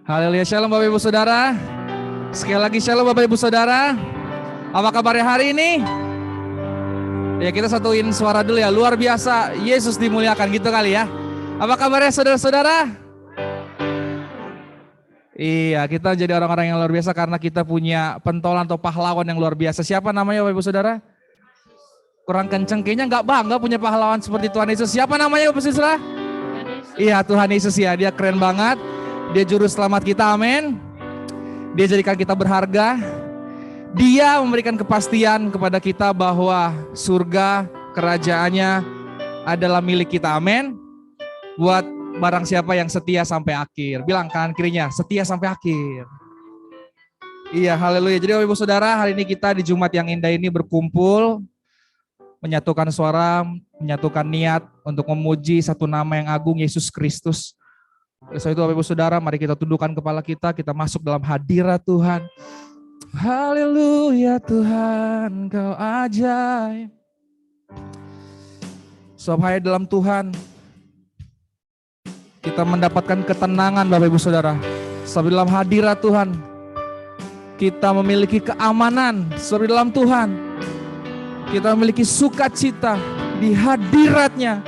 Haleluya, shalom Bapak Ibu Saudara. Sekali lagi shalom Bapak Ibu Saudara. Apa kabarnya hari ini? Ya kita satuin suara dulu ya, luar biasa, Yesus dimuliakan gitu kali ya. Apa kabarnya saudara-saudara? Iya, kita jadi orang-orang yang luar biasa karena kita punya pentolan atau pahlawan yang luar biasa. Siapa namanya Bapak Ibu Saudara? Kurang kenceng, kayaknya nggak bangga punya pahlawan seperti Tuhan Yesus. Siapa namanya Bapak Ibu Saudara? Iya, Tuhan Yesus ya, dia keren banget. Dia juru selamat kita, amin. Dia jadikan kita berharga. Dia memberikan kepastian kepada kita bahwa surga kerajaannya adalah milik kita, amin. Buat barang siapa yang setia sampai akhir. Bilang kanan kirinya, setia sampai akhir. Iya, haleluya. Jadi Bapak Ibu Saudara, hari ini kita di Jumat yang indah ini berkumpul, menyatukan suara, menyatukan niat untuk memuji satu nama yang agung, Yesus Kristus. Oleh sebab itu Bapak Ibu Saudara, mari kita tundukkan kepala kita masuk dalam hadirat Tuhan. Haleluya Tuhan, Kau ajaib. Sebab hanya dalam Tuhan kita mendapatkan ketenangan Bapak Ibu Saudara. Sebab dalam hadirat Tuhan kita memiliki keamanan. Sebab dalam Tuhan kita memiliki sukacita di hadiratnya.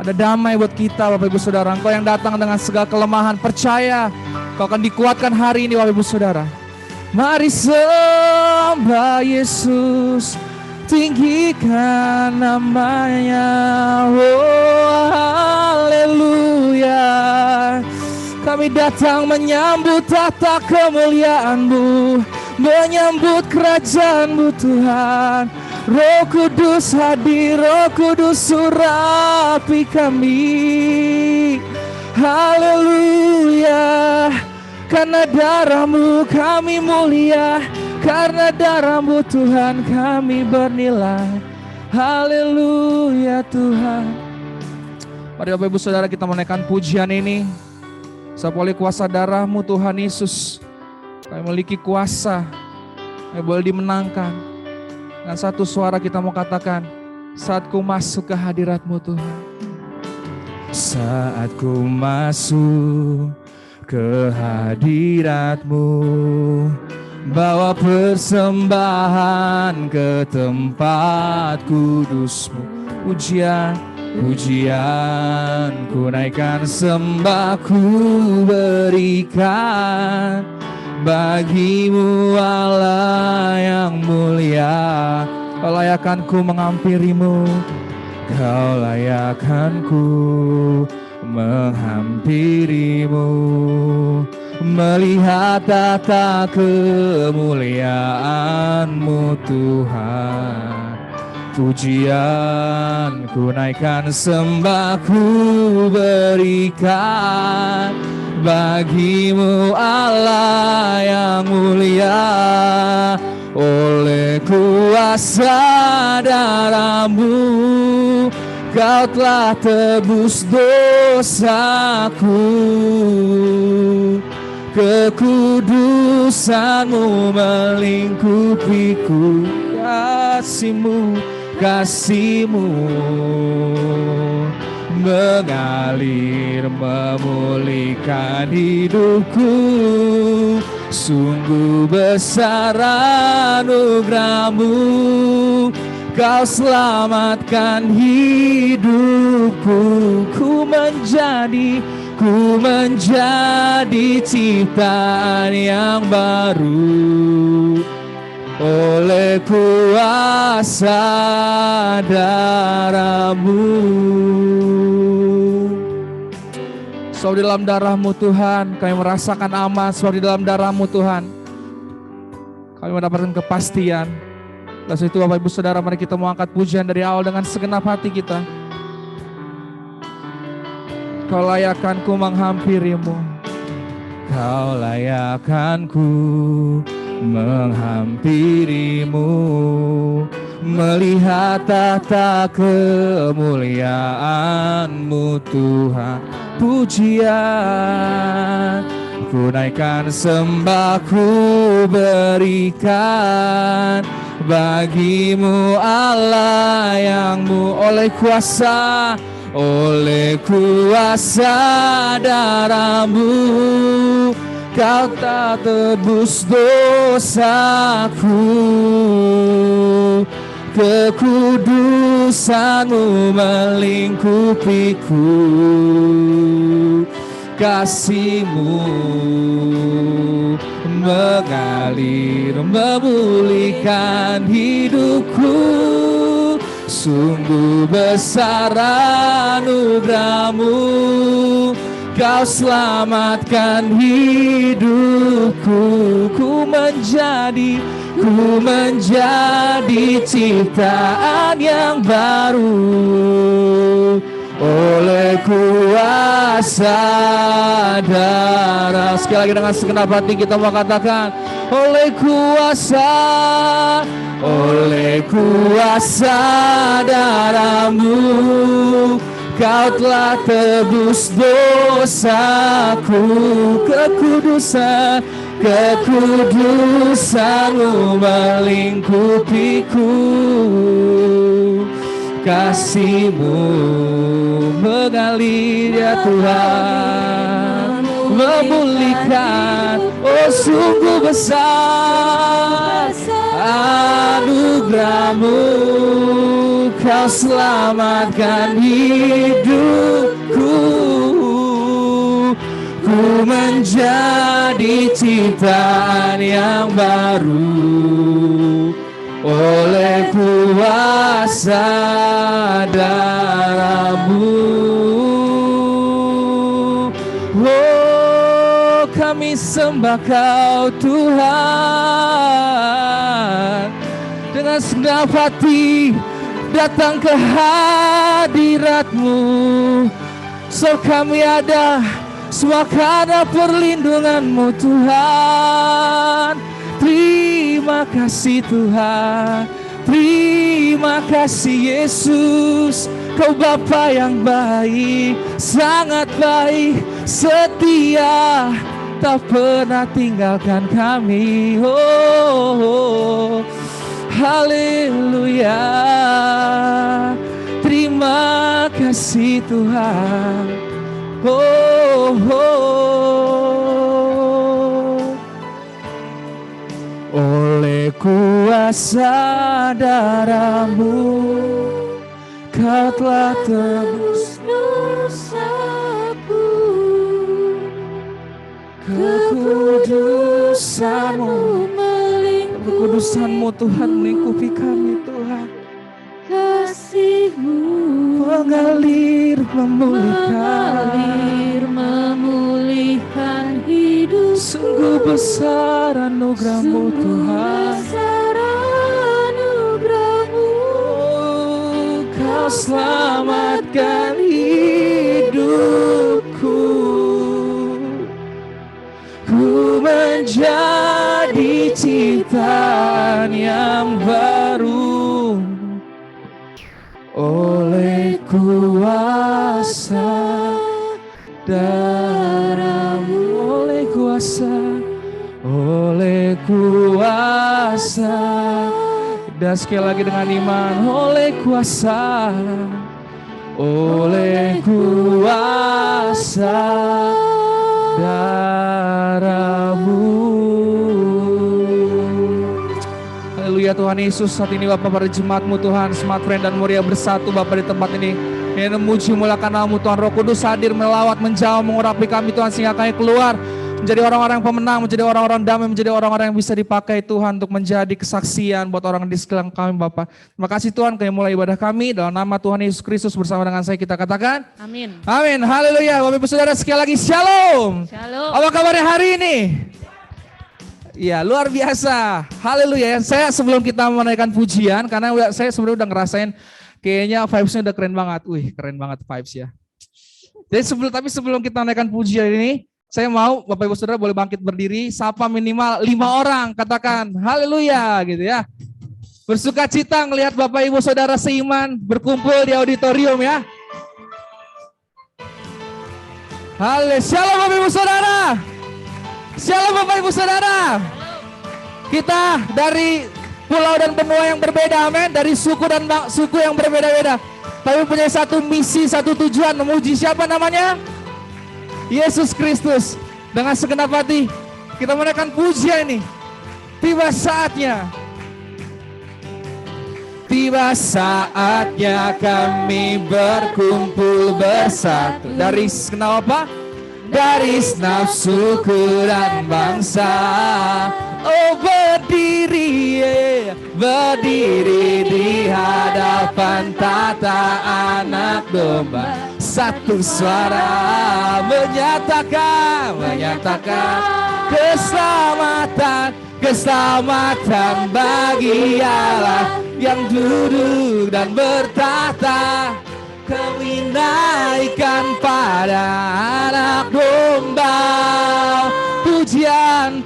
Ada damai buat kita Bapak Ibu Saudara. Engkau yang datang dengan segala kelemahan, percaya Kau akan dikuatkan hari ini Bapak Ibu Saudara. Mari sembah Yesus, tinggikan namanya. Oh haleluya. Kami datang menyambut tata kemuliaan-Mu, menyambut kerajaan-Mu Tuhan. Roh Kudus hadir, Roh Kudus surapi kami. Haleluya. Karena darah-Mu kami mulia, karena darah-Mu Tuhan kami bernilai. Haleluya Tuhan. Mari Bapak Ibu Saudara kita menaikkan pujian ini. Sebab oleh kuasa darah-Mu Tuhan Yesus, kami memiliki kuasa yang boleh dimenangkan. Dan satu suara kita mau katakan, saat ku masuk ke hadirat-Mu Tuhan. Saat ku masuk ke hadirat-Mu, bawa persembahan ke tempat kudus-Mu. Pujian, pujian, ku naikkan sembah ku berikan bagi-Mu Allah yang mulia. Kau layakkan ku menghampiri-Mu, Kau layakkan ku menghampiri-Mu, melihat tata kemuliaan-Mu Tuhan. Pujian ku naikkan, sembah ku berikan bagi-Mu Allah yang mulia. Oleh kuasa darah-Mu Kau telah tebus dosaku. Kekudusan-Mu melingkupiku. Kasih-Mu, kasih-Mu mengalir memulihkan hidupku. Sungguh besar anugerah-Mu, Kau selamatkan hidupku. Ku menjadi ciptaan yang baru oleh kuasa darah-Mu. Sebab di dalam darah-Mu Tuhan kami merasakan aman. Sebab di dalam darah-Mu Tuhan kami mendapatkan kepastian. Lalu itu Bapak Ibu Saudara, mari kita mau angkat pujian dari awal dengan segenap hati kita. Kau layakkan ku menghampiri-Mu, Kau layakkan ku menghampiri-Mu, melihat tata kemuliaan-Mu Tuhan. Pujian ku naikkan, sembah ku berikan bagi-Mu Allah yang oleh kuasa oleh kuasa darah-Mu Kau tak tebus dosaku, kekudusan-Mu melingkupiku, kasih-Mu mengalir memulihkan hidupku. Sungguh besar anugerah-Mu, Kau selamatkan hidupku. Ku menjadi ciptaan yang baru oleh kuasa darah. Sekali lagi dengan segenap hati kita mau katakan, oleh kuasa darah-Mu Kau telah tebus dosaku, kekudusan-Mu melingkupiku, kasih-Mu mengalir ya Tuhan, memulihkan. Oh sungguh besar anugerah-Mu, Kau selamatkan hidupku. Ku menjadi ciptaan yang baru oleh kuasa darah-Mu. Oh, kami sembah Kau Tuhan, dengan segenap hati datang ke hadirat-Mu. So kami ada semua karena perlindungan-Mu Tuhan. Terima kasih Tuhan, terima kasih Yesus. Kau Bapa yang baik, sangat baik, setia, tak pernah tinggalkan kami. Oh, haleluya. Terima kasih Tuhan. Oh, oleh kuasa darah-Mu Kau telah tebus dosaku, kekudusan-Mu Tuhan melingkupi kami Tuhan. Kasih-Mu mengalir memulihkan hidup. Sungguh besar anugerah-Mu Tuhan, oh, Kau selamatkan hidupku. Ku menjadi ciptaan yang baru oleh kuasa darah-Mu, oleh kuasa. Dan sekali lagi dengan iman, oleh kuasa darah-Mu. Haleluya Tuhan Yesus. Saat ini Bapak pada jemaat-Mu Tuhan, Smart Friend dan Muria bersatu Bapak di tempat ini. Yang memuji mulakan nama-Mu Tuhan. Roh Kudus hadir melawat, menjauh, mengurapi kami Tuhan, sehingga kami keluar menjadi orang-orang pemenang, menjadi orang-orang damai, menjadi orang-orang yang bisa dipakai Tuhan untuk menjadi kesaksian buat orang di sekeliling kami Bapak. Terima kasih Tuhan, kami mulai ibadah kami dalam nama Tuhan Yesus Kristus bersama dengan saya kita katakan amin. Amin, haleluya. Bapak Ibu Saudara sekali lagi shalom. Shalom. Apa kabarnya hari ini? Ya luar biasa, haleluya. Saya sebelum kita menaikkan pujian, karena saya sebenarnya udah ngerasain kayaknya vibes-nya udah keren banget. Wih keren banget vibes ya. Jadi sebelum kita menaikkan pujian ini, saya mau Bapak Ibu Saudara boleh bangkit berdiri, sapa minimal 5 orang, katakan haleluya gitu ya. Bersuka cita ngelihat Bapak Ibu Saudara seiman berkumpul di auditorium ya. Haleluya, shalom Bapak Ibu Saudara. Shalom Bapak Ibu Saudara. Kita dari pulau dan benua yang berbeda, amin. Dari suku dan suku yang berbeda-beda. tapi punya satu misi, satu tujuan, memuji siapa namanya? Yesus Kristus. Dengan segenap hati kita menaikkan pujian ini. Tiba saatnya. Tiba saatnya kami berkumpul bersatu. Dari kenapa? Dari nafsuku dan bangsa. Oh berdiri di hadapan tata anak domba. Satu suara menyatakan keselamatan bagi Allah yang duduk dan bertata. Kami naikkan pada anak domba pujian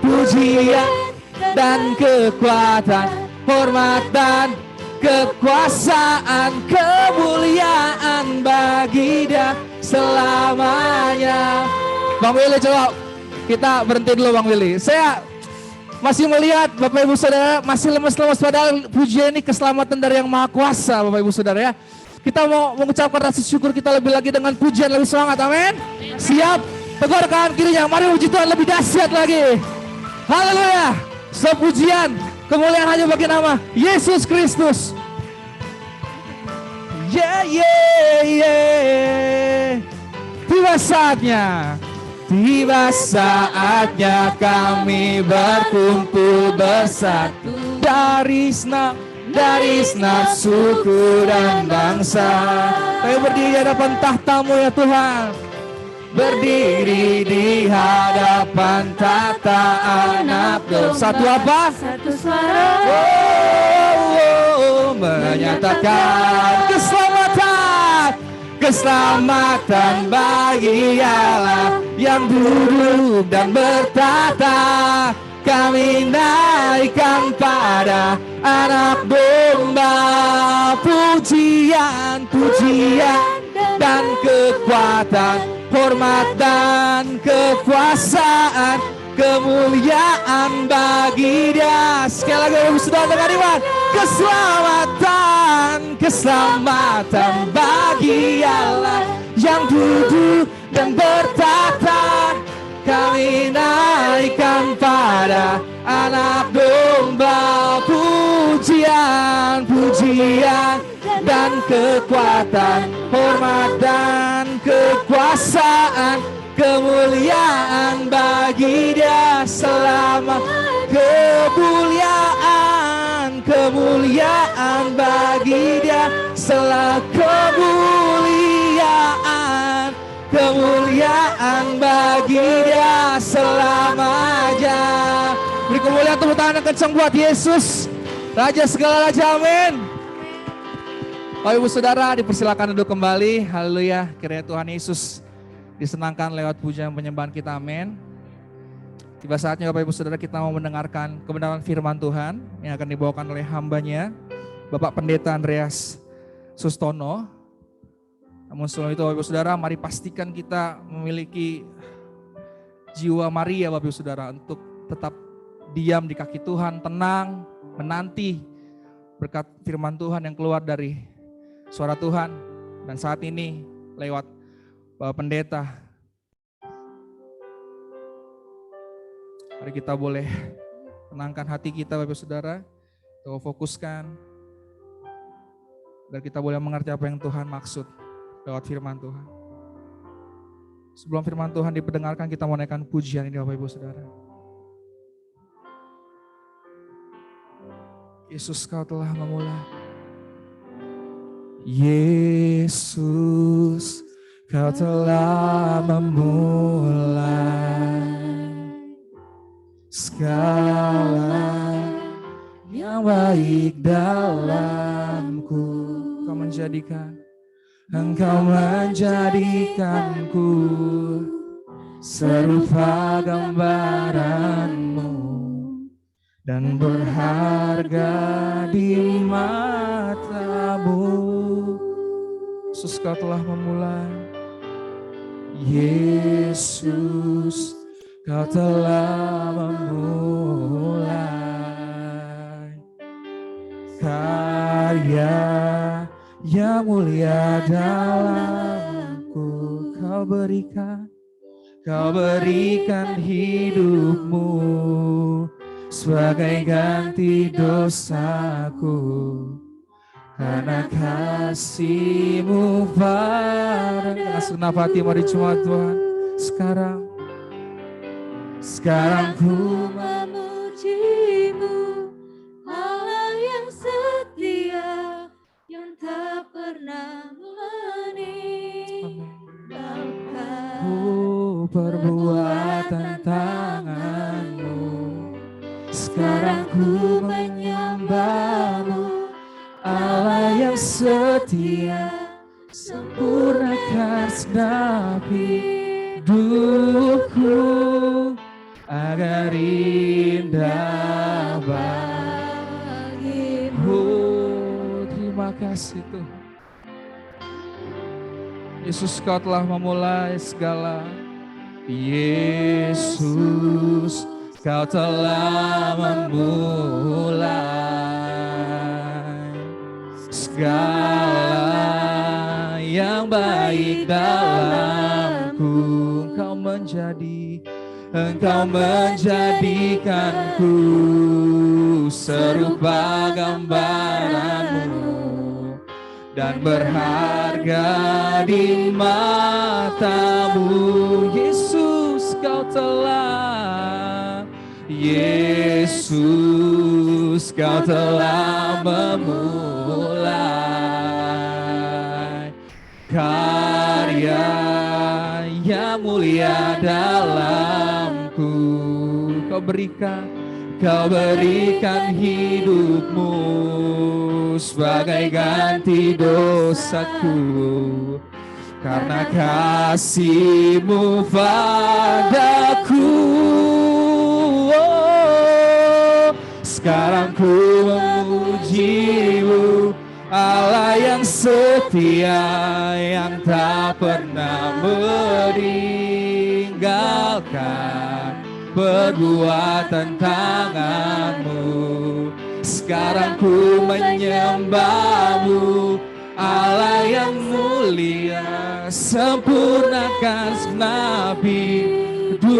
dan kekuatan, hormat dan kekuasaan, kemuliaan bagi Dia selamanya. Bang Willy, coba kita berhenti dulu Bang Willy. Saya masih melihat Bapak Ibu Saudara masih lemes-lemes, padahal pujian ini keselamatan dari Yang Maha Kuasa Bapak Ibu Saudara ya. Kita mau mengucapkan rasa syukur kita lebih lagi dengan pujian lebih semangat, amin. Siap, tegur kanan kirinya, mari puji Tuhan lebih dahsyat lagi. Haleluya, sepujian kemuliaan hanya bagi nama Yesus Kristus. Yeah. Tiba saatnya kami berkumpul bersatu dari suku dan bangsa. Kami berdiri di hadapan tahta-Mu ya Tuhan. Berdiri di hadapan tahta anak domba. Satu apa? Satu suara. Menyatakan keselamatan bagi Allah yang duduk dan bertata. Kami naikkan pada anak domba pujian dan kekuatan, hormat dan kekuasaan, kemuliaan bagi Dia. Sekali lagi sudah dengan iman. Keselamatan bagi Allah yang duduk dan bertata. Kami naikkan pada anak domba pujian dan kekuatan, hormat dan kekuasaan, kemuliaan bagi Dia selama. Kemuliaan bagi Dia selama. Kemuliaan bagi Dia selamanya. Beri kemuliaan, tepuk tangan yang kencang buat Yesus, Raja segala raja, amin. Bapak Ibu Saudara dipersilakan duduk kembali. Haleluya, kiranya Tuhan Yesus disenangkan lewat pujian penyembahan kita, amin. Tiba saatnya Bapak Ibu Saudara kita mau mendengarkan kebenaran firman Tuhan yang akan dibawakan oleh hambanya Bapak Pendeta Andreas Sustono. Namun sebelum itu Bapak Ibu Saudara, mari pastikan kita memiliki jiwa Maria Bapak Ibu Saudara untuk tetap diam di kaki Tuhan, tenang, menanti berkat firman Tuhan yang keluar dari suara Tuhan. Dan saat ini lewat Bapak Pendeta, mari kita boleh tenangkan hati kita Bapak Ibu Saudara, kita fokuskan, dan kita boleh mengerti apa yang Tuhan maksud lewat firman Tuhan. Sebelum firman Tuhan diperdengarkan, kita mau naikkan pujian ini Bapak Ibu Saudara. Yesus, Kau telah memulai. Yesus, Kau telah memulai segala yang baik dalamku. Engkau menjadikanku serupa gambaran-Mu dan berharga di mata-Mu. Yesus, Kau telah memulai. Yesus, Kau telah memulai karya yang mulia dalamku. Kau berikan hidupmu sebagai ganti dosaku. Karena kasih-Mu pada segenap hati, mari cuma Tuhan. Sekarang ku memuji-Mu, Allah yang setia, yang tak pernah meninggalkan. Perbuatan tangan-Mu, sekarang ku menyembah-Mu, Allah yang setia, sempurnakan segenap hidupku agar indah bagi-Mu. Terima kasih Tuhan. Yesus, Kau telah memulai segala. Yesus, Kau telah memulai segala yang baik dalamku. Engkau menjadikanku serupa gambaran-Mu dan berharga di mata-Mu. Yesus, Kau telah memulai karya yang mulia dalamku. Kau berikan hidupmu sebagai ganti dosaku. Karena kasih-Mu padaku, sekarang ku memuji-Mu, Allah yang setia, yang tak pernah meninggalkan perbuatan tangan-Mu. Sekarang ku menyembah-Mu, Allah yang mulia, sempurnakan segenap hidupku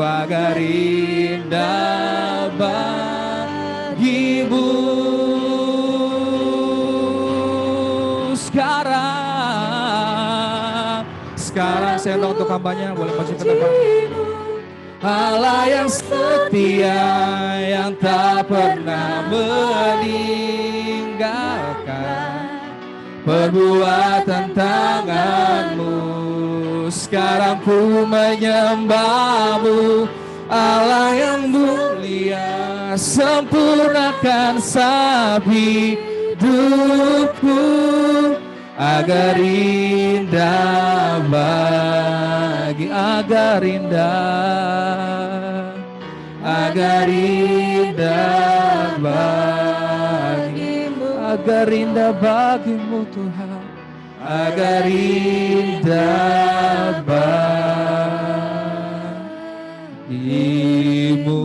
agar indah bagi-Mu. Sekarang saya undang untuk hambanya, boleh maju ke depan. Allah yang setia, yang tak pernah meninggalkan perbuatan tangan-Mu. Sekarang ku menyembah-Mu, Allah yang mulia, sempurnakan sapi hidupku agar indah bagi-Mu Tuhan, agar indah bagi-Mu.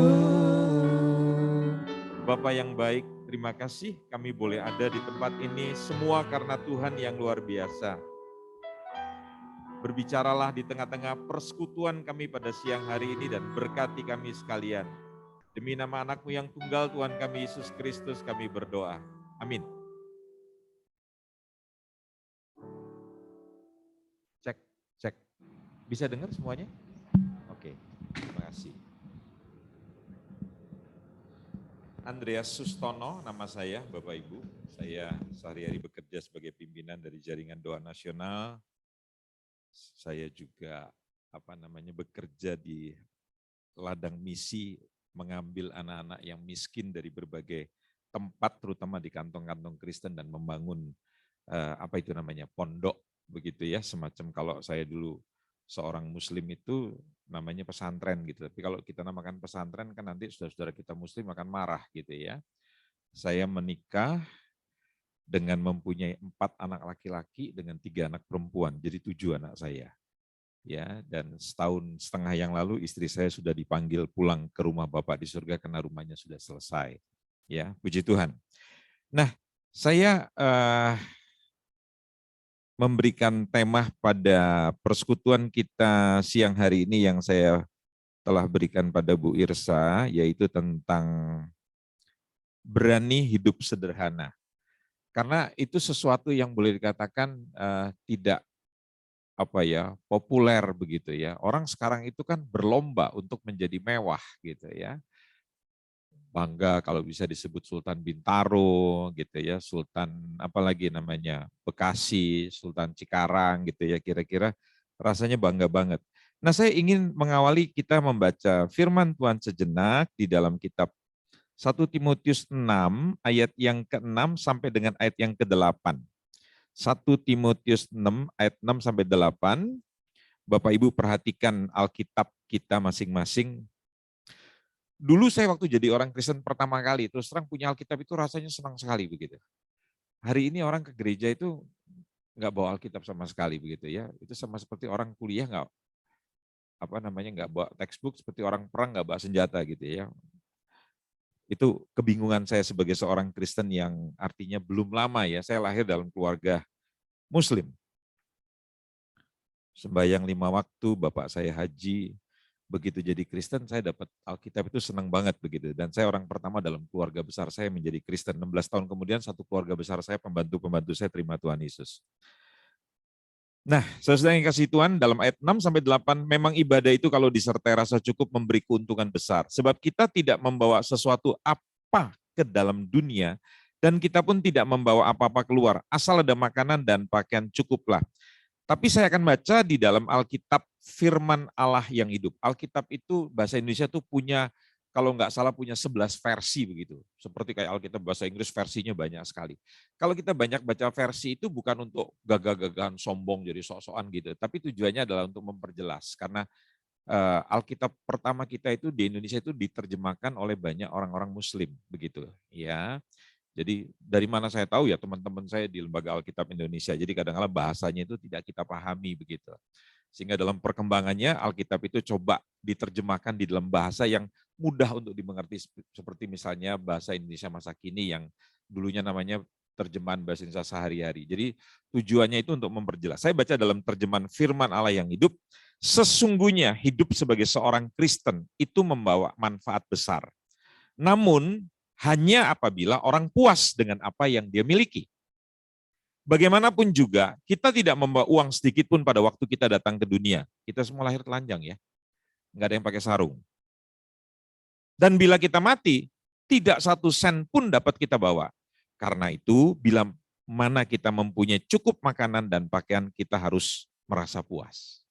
Bapa yang baik, terima kasih kami boleh ada di tempat ini semua karena Tuhan yang luar biasa. Berbicaralah di tengah-tengah persekutuan kami pada siang hari ini dan berkati kami sekalian. Demi nama anak-Mu yang tunggal Tuhan kami Yesus Kristus kami berdoa. Amin. Cek. Bisa dengar semuanya? Oke, terima kasih. Andreas Sustono nama saya, Bapak Ibu. Saya sehari-hari bekerja sebagai pimpinan dari Jaringan Doa Nasional. Saya juga bekerja di ladang misi mengambil anak-anak yang miskin dari berbagai tempat, terutama di kantong-kantong Kristen dan membangun pondok begitu ya, semacam kalau saya dulu seorang Muslim itu namanya pesantren gitu. Tapi kalau kita namakan pesantren kan nanti saudara-saudara kita Muslim akan marah gitu ya. Saya menikah dengan mempunyai 4 anak laki-laki dengan 3 anak perempuan, jadi 7 anak saya. Ya, dan setahun setengah yang lalu istri saya sudah dipanggil pulang ke rumah Bapak di surga karena rumahnya sudah selesai. Ya, puji Tuhan. Nah, Saya memberikan tema pada persekutuan kita siang hari ini yang saya telah berikan pada Bu Irsa, yaitu tentang berani hidup sederhana. Karena itu sesuatu yang boleh dikatakan tidak populer begitu ya. Orang sekarang itu kan berlomba untuk menjadi mewah gitu ya. Bangga kalau bisa disebut Sultan Bintaro gitu ya, Sultan apalagi namanya Bekasi, Sultan Cikarang gitu ya, kira-kira rasanya bangga banget. Nah, saya ingin mengawali kita membaca firman Tuhan sejenak di dalam kitab 1 Timotius 6 ayat yang ke-6 sampai dengan ayat yang ke-8. 1 Timotius 6 ayat 6 sampai 8. Bapak Ibu perhatikan Alkitab kita masing-masing. Dulu saya waktu jadi orang Kristen pertama kali, terus terang punya Alkitab itu rasanya senang sekali begitu. Hari ini orang ke gereja itu nggak bawa Alkitab sama sekali begitu ya. Itu sama seperti orang kuliah nggak bawa textbook, seperti orang perang nggak bawa senjata gitu ya. Itu kebingungan saya sebagai seorang Kristen yang artinya belum lama ya. Saya lahir dalam keluarga Muslim. Sembahyang 5 waktu, bapak saya haji. Begitu jadi Kristen, saya dapat Alkitab itu senang banget begitu. Dan saya orang pertama dalam keluarga besar saya menjadi Kristen. 16 tahun kemudian satu keluarga besar saya, pembantu-pembantu saya terima Tuhan Yesus. Nah, saudara yang kasih Tuhan, dalam ayat 6 sampai 8, memang ibadah itu kalau disertai rasa cukup memberi keuntungan besar. Sebab kita tidak membawa sesuatu apa ke dalam dunia, dan kita pun tidak membawa apa-apa keluar. Asal ada makanan dan pakaian cukuplah. Tapi saya akan baca di dalam Alkitab firman Allah yang hidup. Alkitab itu bahasa Indonesia tuh punya, kalau nggak salah punya 11 versi begitu. Seperti kayak Alkitab bahasa Inggris versinya banyak sekali. Kalau kita banyak baca versi itu bukan untuk gagah-gagahan sombong jadi sok-sokan gitu. Tapi tujuannya adalah untuk memperjelas. Karena Alkitab pertama kita itu di Indonesia itu diterjemahkan oleh banyak orang-orang Muslim begitu. Ya. Jadi dari mana saya tahu ya teman-teman saya di Lembaga Alkitab Indonesia. Jadi kadang-kadang bahasanya itu tidak kita pahami begitu. Sehingga dalam perkembangannya Alkitab itu coba diterjemahkan di dalam bahasa yang mudah untuk dimengerti. Seperti misalnya bahasa Indonesia masa kini yang dulunya namanya terjemahan bahasa Indonesia sehari-hari. Jadi tujuannya itu untuk memperjelas. Saya baca dalam terjemahan firman Allah yang hidup. Sesungguhnya hidup sebagai seorang Kristen itu membawa manfaat besar. Namun hanya apabila orang puas dengan apa yang dia miliki. Bagaimanapun juga, kita tidak membawa uang sedikit pun pada waktu kita datang ke dunia. Kita semua lahir telanjang ya, nggak ada yang pakai sarung. Dan bila kita mati, tidak satu sen pun dapat kita bawa. Karena itu, bila mana kita mempunyai cukup makanan dan pakaian, kita harus merasa puas.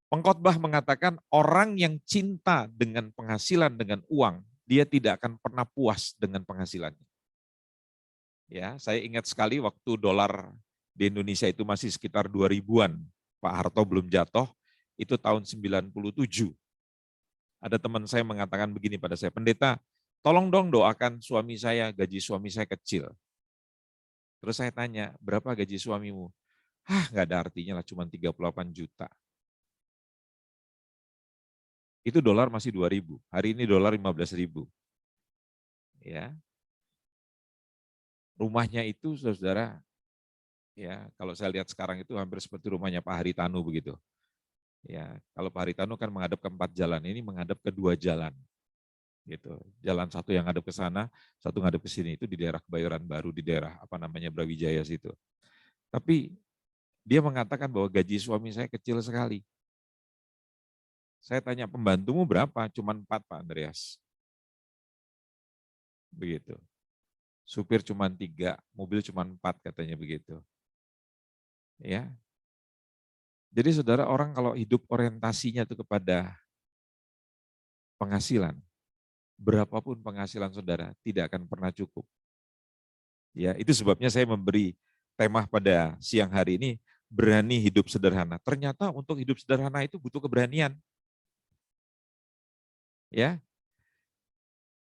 Pengkhotbah mengatakan orang yang cinta dengan penghasilan dengan uang, dia tidak akan pernah puas dengan penghasilannya. Ya, saya ingat sekali waktu dolar di Indonesia itu masih sekitar 2000-an. Pak Harto belum jatuh, itu tahun 97. Ada teman saya mengatakan begini pada saya, pendeta, tolong dong doakan suami saya, gaji suami saya kecil. Terus saya tanya, berapa gaji suamimu? Nggak ada artinya lah, cuma 38 juta. Itu dolar masih 2000, hari ini dolar 15.000. Ya. Rumahnya itu saudara, ya kalau saya lihat sekarang itu hampir seperti rumahnya Pak Haritanu begitu. Ya, kalau Pak Haritanu kan menghadap ke 4 jalan, ini menghadap ke 2 jalan. Gitu. Jalan satu yang ngadep ke sana, satu ngadep ke sini, itu di daerah Kebayoran Baru, di daerah Brawijaya situ. Tapi dia mengatakan bahwa gaji suami saya kecil sekali. Saya tanya, pembantumu berapa? Cuma 4 Pak Andreas. Begitu. Supir cuma 3, mobil cuma 4 katanya begitu. Ya. Jadi saudara, orang kalau hidup orientasinya itu kepada penghasilan, berapapun penghasilan saudara tidak akan pernah cukup. Ya, itu sebabnya saya memberi tema pada siang hari ini, berani hidup sederhana. Ternyata untuk hidup sederhana itu butuh keberanian. Ya.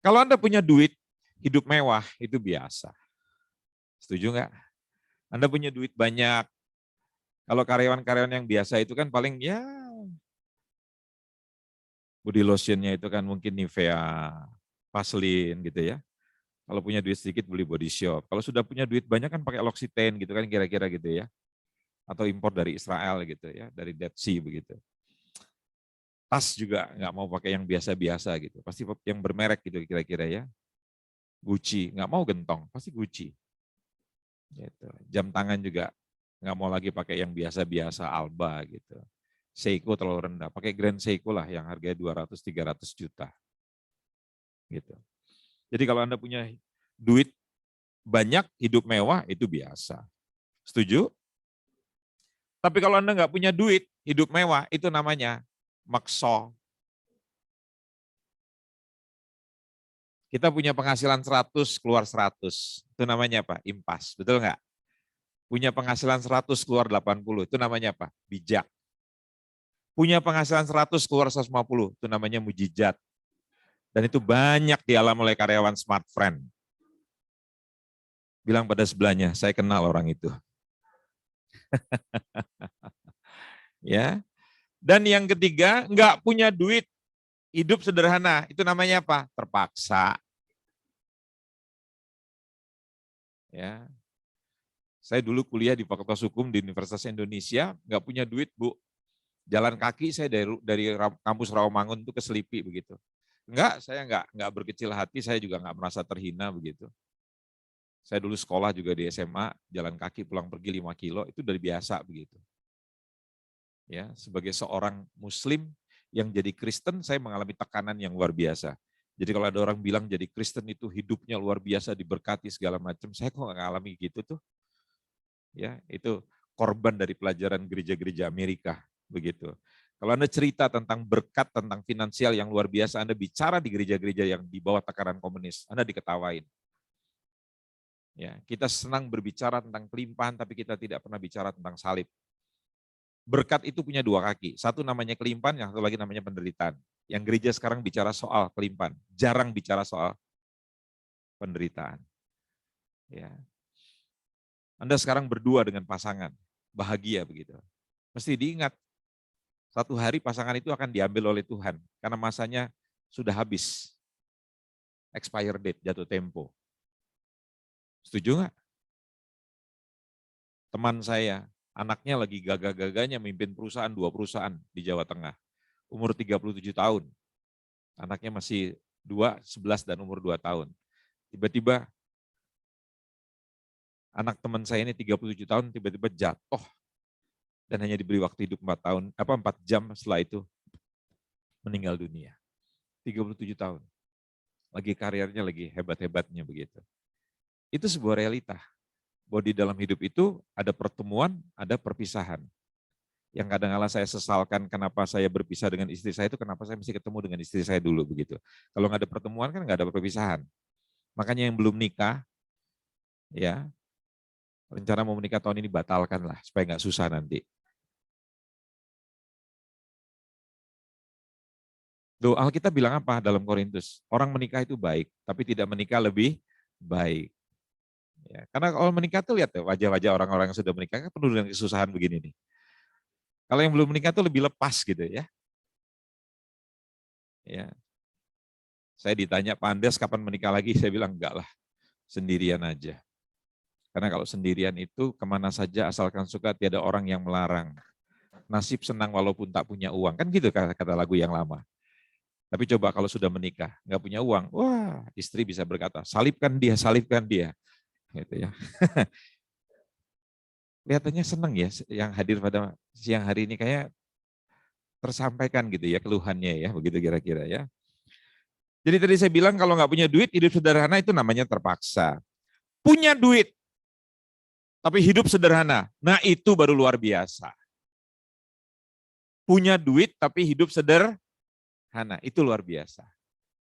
Kalau Anda punya duit, hidup mewah itu biasa. Setuju nggak? Anda punya duit banyak. Kalau karyawan-karyawan yang biasa itu kan paling ya body lotionnya itu kan mungkin Nivea, Vaseline gitu ya. Kalau punya duit sedikit beli Body Shop. Kalau sudah punya duit banyak kan pakai L'Occitane gitu kan kira-kira gitu ya. Atau impor dari Israel gitu ya, dari Dead Sea begitu. Tas juga nggak mau pakai yang biasa-biasa gitu. Pasti yang bermerek gitu kira-kira ya. Gucci, nggak mau gentong, pasti Gucci. Gitu. Jam tangan juga nggak mau lagi pakai yang biasa-biasa Alba gitu. Seiko terlalu rendah, pakai Grand Seiko lah yang harganya 200-300 juta. Gitu. Jadi kalau Anda punya duit banyak, hidup mewah, itu biasa. Setuju? Tapi kalau Anda nggak punya duit, hidup mewah, itu namanya makso. Kita punya penghasilan 100, keluar 100. Itu namanya apa? Impas. Betul nggak? Punya penghasilan 100, keluar 80. Itu namanya apa? Bijak. Punya penghasilan 100, keluar 150. Itu namanya mujizat. Dan itu banyak dialami oleh karyawan Smart Friend. Bilang pada sebelahnya, saya kenal orang itu. Ya. Dan yang ketiga, nggak punya duit, hidup sederhana. Itu namanya apa? Terpaksa. Ya. Saya dulu kuliah di Fakultas Hukum di Universitas Indonesia, nggak punya duit, Bu. Jalan kaki saya dari kampus Rawamangun itu ke Selipi begitu. Enggak, saya enggak berkecil hati, saya juga enggak merasa terhina begitu. Saya dulu sekolah juga di SMA, jalan kaki pulang pergi 5 kilo, itu dari biasa begitu. Ya, sebagai seorang Muslim yang jadi Kristen, saya mengalami tekanan yang luar biasa. Jadi kalau ada orang bilang jadi Kristen itu hidupnya luar biasa, diberkati segala macam, saya kok nggak ngalami gitu tuh. Ya, itu korban dari pelajaran gereja-gereja Amerika begitu. Kalau Anda cerita tentang berkat, tentang finansial yang luar biasa, Anda bicara di gereja-gereja yang di bawah tekanan komunis, Anda diketawain. Ya, kita senang berbicara tentang kelimpahan, tapi kita tidak pernah bicara tentang salib. Berkat itu punya dua kaki, satu namanya kelimpahan, yang satu lagi namanya penderitaan. Yang gereja sekarang bicara soal kelimpahan, jarang bicara soal penderitaan. Ya. Anda sekarang berdua dengan pasangan, bahagia begitu. Mesti diingat, satu hari pasangan itu akan diambil oleh Tuhan, karena masanya sudah habis. Expire date, jatuh tempo. Setuju nggak? Teman saya, anaknya lagi gagah-gagahnya memimpin perusahaan, 2 perusahaan di Jawa Tengah. Umur 37 tahun. Anaknya masih 2, 11 dan umur 2 tahun. Tiba-tiba anak teman saya ini 37 tahun tiba-tiba jatuh dan hanya diberi waktu hidup 4 jam setelah itu meninggal dunia. 37 tahun. Lagi karirnya lagi hebat-hebatnya begitu. Itu sebuah realita. Bahwa di dalam hidup itu ada pertemuan, ada perpisahan. Yang kadang-kala saya sesalkan kenapa saya berpisah dengan istri saya itu kenapa saya mesti ketemu dengan istri saya dulu begitu. Kalau nggak ada pertemuan kan nggak ada perpisahan. Makanya yang belum nikah, ya rencana mau menikah tahun ini batalkan lah supaya nggak susah nanti. Doa kita bilang apa dalam Korintus? Orang menikah itu baik, tapi tidak menikah lebih baik. Ya, karena kalau menikah tuh lihat ya, wajah-wajah orang-orang yang sudah menikah kan penuh dengan kesusahan begini nih. Kalau yang belum menikah tuh lebih lepas gitu ya. Ya. Saya ditanya, Pak Andes kapan menikah lagi? Saya bilang enggak lah, sendirian aja. Karena kalau sendirian itu kemana saja asalkan suka tiada orang yang melarang. Nasib senang walaupun tak punya uang. Kan gitu kata lagu yang lama. Tapi coba kalau sudah menikah, nggak punya uang, wah istri bisa berkata, salibkan dia, salibkan dia. Gitu ya. Kelihatannya senang ya yang hadir pada siang hari ini kayak tersampaikan gitu ya keluhannya ya, begitu kira-kira ya. Jadi tadi saya bilang kalau nggak punya duit, hidup sederhana itu namanya terpaksa. Punya duit, tapi hidup sederhana, nah itu baru luar biasa. Punya duit tapi hidup sederhana, itu luar biasa.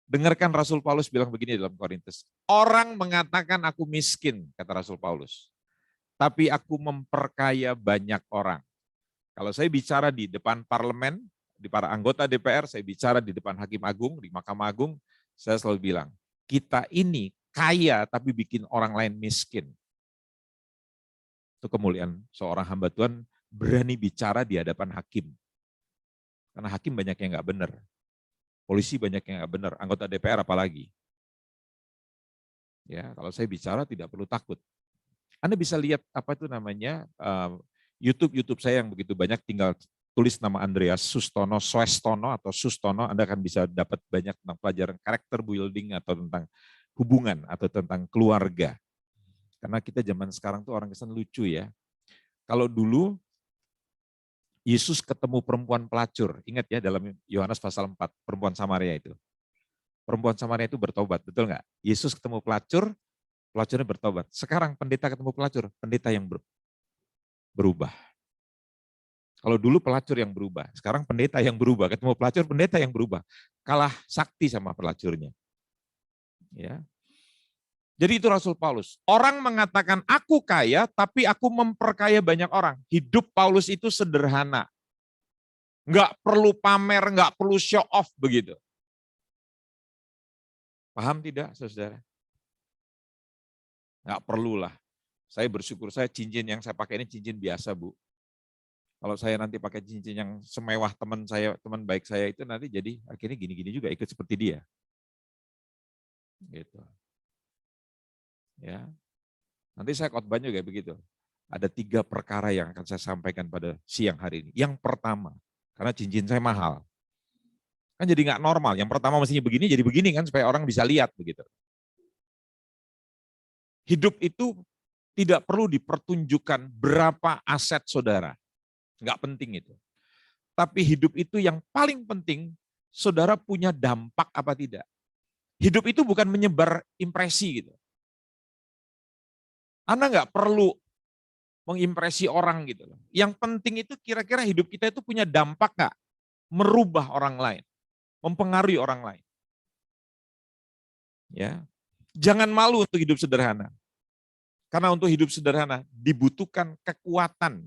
Dengarkan Rasul Paulus bilang begini dalam Korintus. Orang mengatakan aku miskin, kata Rasul Paulus. Tapi aku memperkaya banyak orang. Kalau saya bicara di depan parlemen, di para anggota DPR, saya bicara di depan Hakim Agung, di Mahkamah Agung, saya selalu bilang, kita ini kaya tapi bikin orang lain miskin. Itu kemuliaan seorang hamba Tuhan berani bicara di hadapan hakim. Karena hakim banyak yang nggak benar. Polisi banyak yang nggak benar, anggota DPR apalagi. Ya, kalau saya bicara tidak perlu takut. Anda bisa lihat apa itu namanya YouTube saya yang begitu banyak, tinggal tulis nama Andreas Sustono, Swestono atau Sustono, Anda akan bisa dapat banyak tentang pelajaran karakter building atau tentang hubungan atau tentang keluarga. Karena kita zaman sekarang tuh orang Kristen lucu ya. Kalau dulu Yesus ketemu perempuan pelacur, ingat ya dalam Yohanes pasal 4, perempuan Samaria itu. Perempuan Samaria itu bertobat, betul nggak? Yesus ketemu pelacur, pelacurnya bertobat. Sekarang pendeta ketemu pelacur, pendeta yang berubah. Kalau dulu pelacur yang berubah, sekarang pendeta yang berubah. Ketemu pelacur, pendeta yang berubah. Kalah sakti sama pelacurnya. Ya. Jadi itu Rasul Paulus. Orang mengatakan aku kaya, tapi aku memperkaya banyak orang. Hidup Paulus itu sederhana. Nggak perlu pamer, nggak perlu show off begitu. Paham tidak, saudara? Nggak perlulah. Saya bersyukur, saya cincin yang saya pakai ini cincin biasa, Bu. Kalau saya nanti pakai cincin yang semewah teman saya, teman baik saya itu nanti jadi akhirnya gini-gini juga ikut seperti dia. Gitu. Ya. Nanti saya khotbah juga begitu. Ada 3 perkara yang akan saya sampaikan pada siang hari ini. Yang pertama, karena cincin saya mahal. Kan jadi nggak normal. Yang pertama mestinya begini, jadi begini kan supaya orang bisa lihat begitu. Hidup itu tidak perlu dipertunjukkan berapa aset saudara. Nggak penting itu. Tapi hidup itu yang paling penting, saudara punya dampak apa tidak. Hidup itu bukan menyebar impresi gitu. Anda nggak perlu mengimpresi orang gitu. Yang penting itu kira-kira hidup kita itu punya dampak nggak? Merubah orang lain, mempengaruhi orang lain. Ya, jangan malu untuk hidup sederhana. Karena untuk hidup sederhana dibutuhkan kekuatan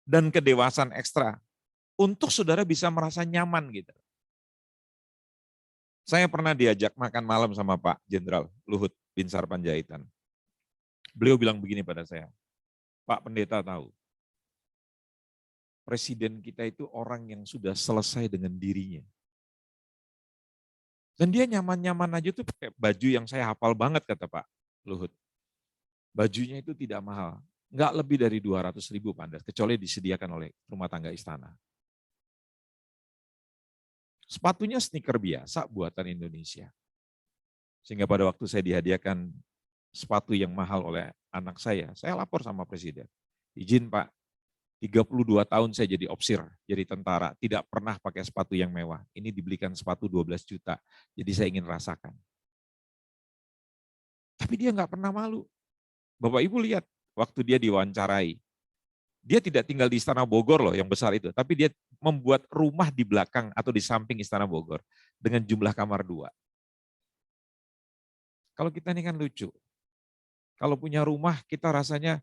dan kedewasaan ekstra untuk saudara bisa merasa nyaman gitu. Saya pernah diajak makan malam sama Pak Jenderal Luhut Binsar Panjaitan. Beliau bilang begini pada saya, Pak Pendeta tahu, presiden kita itu orang yang sudah selesai dengan dirinya. Dan dia nyaman-nyaman aja tuh pakai baju yang saya hafal banget kata Pak Luhut. Bajunya itu tidak mahal, nggak lebih dari 200.000 Pak, kecuali disediakan oleh rumah tangga istana. Sepatunya sneaker biasa buatan Indonesia. Sehingga pada waktu saya dihadiahkan sepatu yang mahal oleh anak saya lapor sama presiden. Izin Pak, 32 tahun saya jadi opsir, jadi tentara, tidak pernah pakai sepatu yang mewah. Ini dibelikan sepatu 12 juta, jadi saya ingin rasakan. Tapi dia nggak pernah malu. Bapak Ibu lihat, waktu dia diwawancarai, dia tidak tinggal di Istana Bogor loh yang besar itu, tapi dia membuat rumah di belakang atau di samping Istana Bogor dengan jumlah kamar 2. Kalau kita ini kan lucu. Kalau punya rumah kita rasanya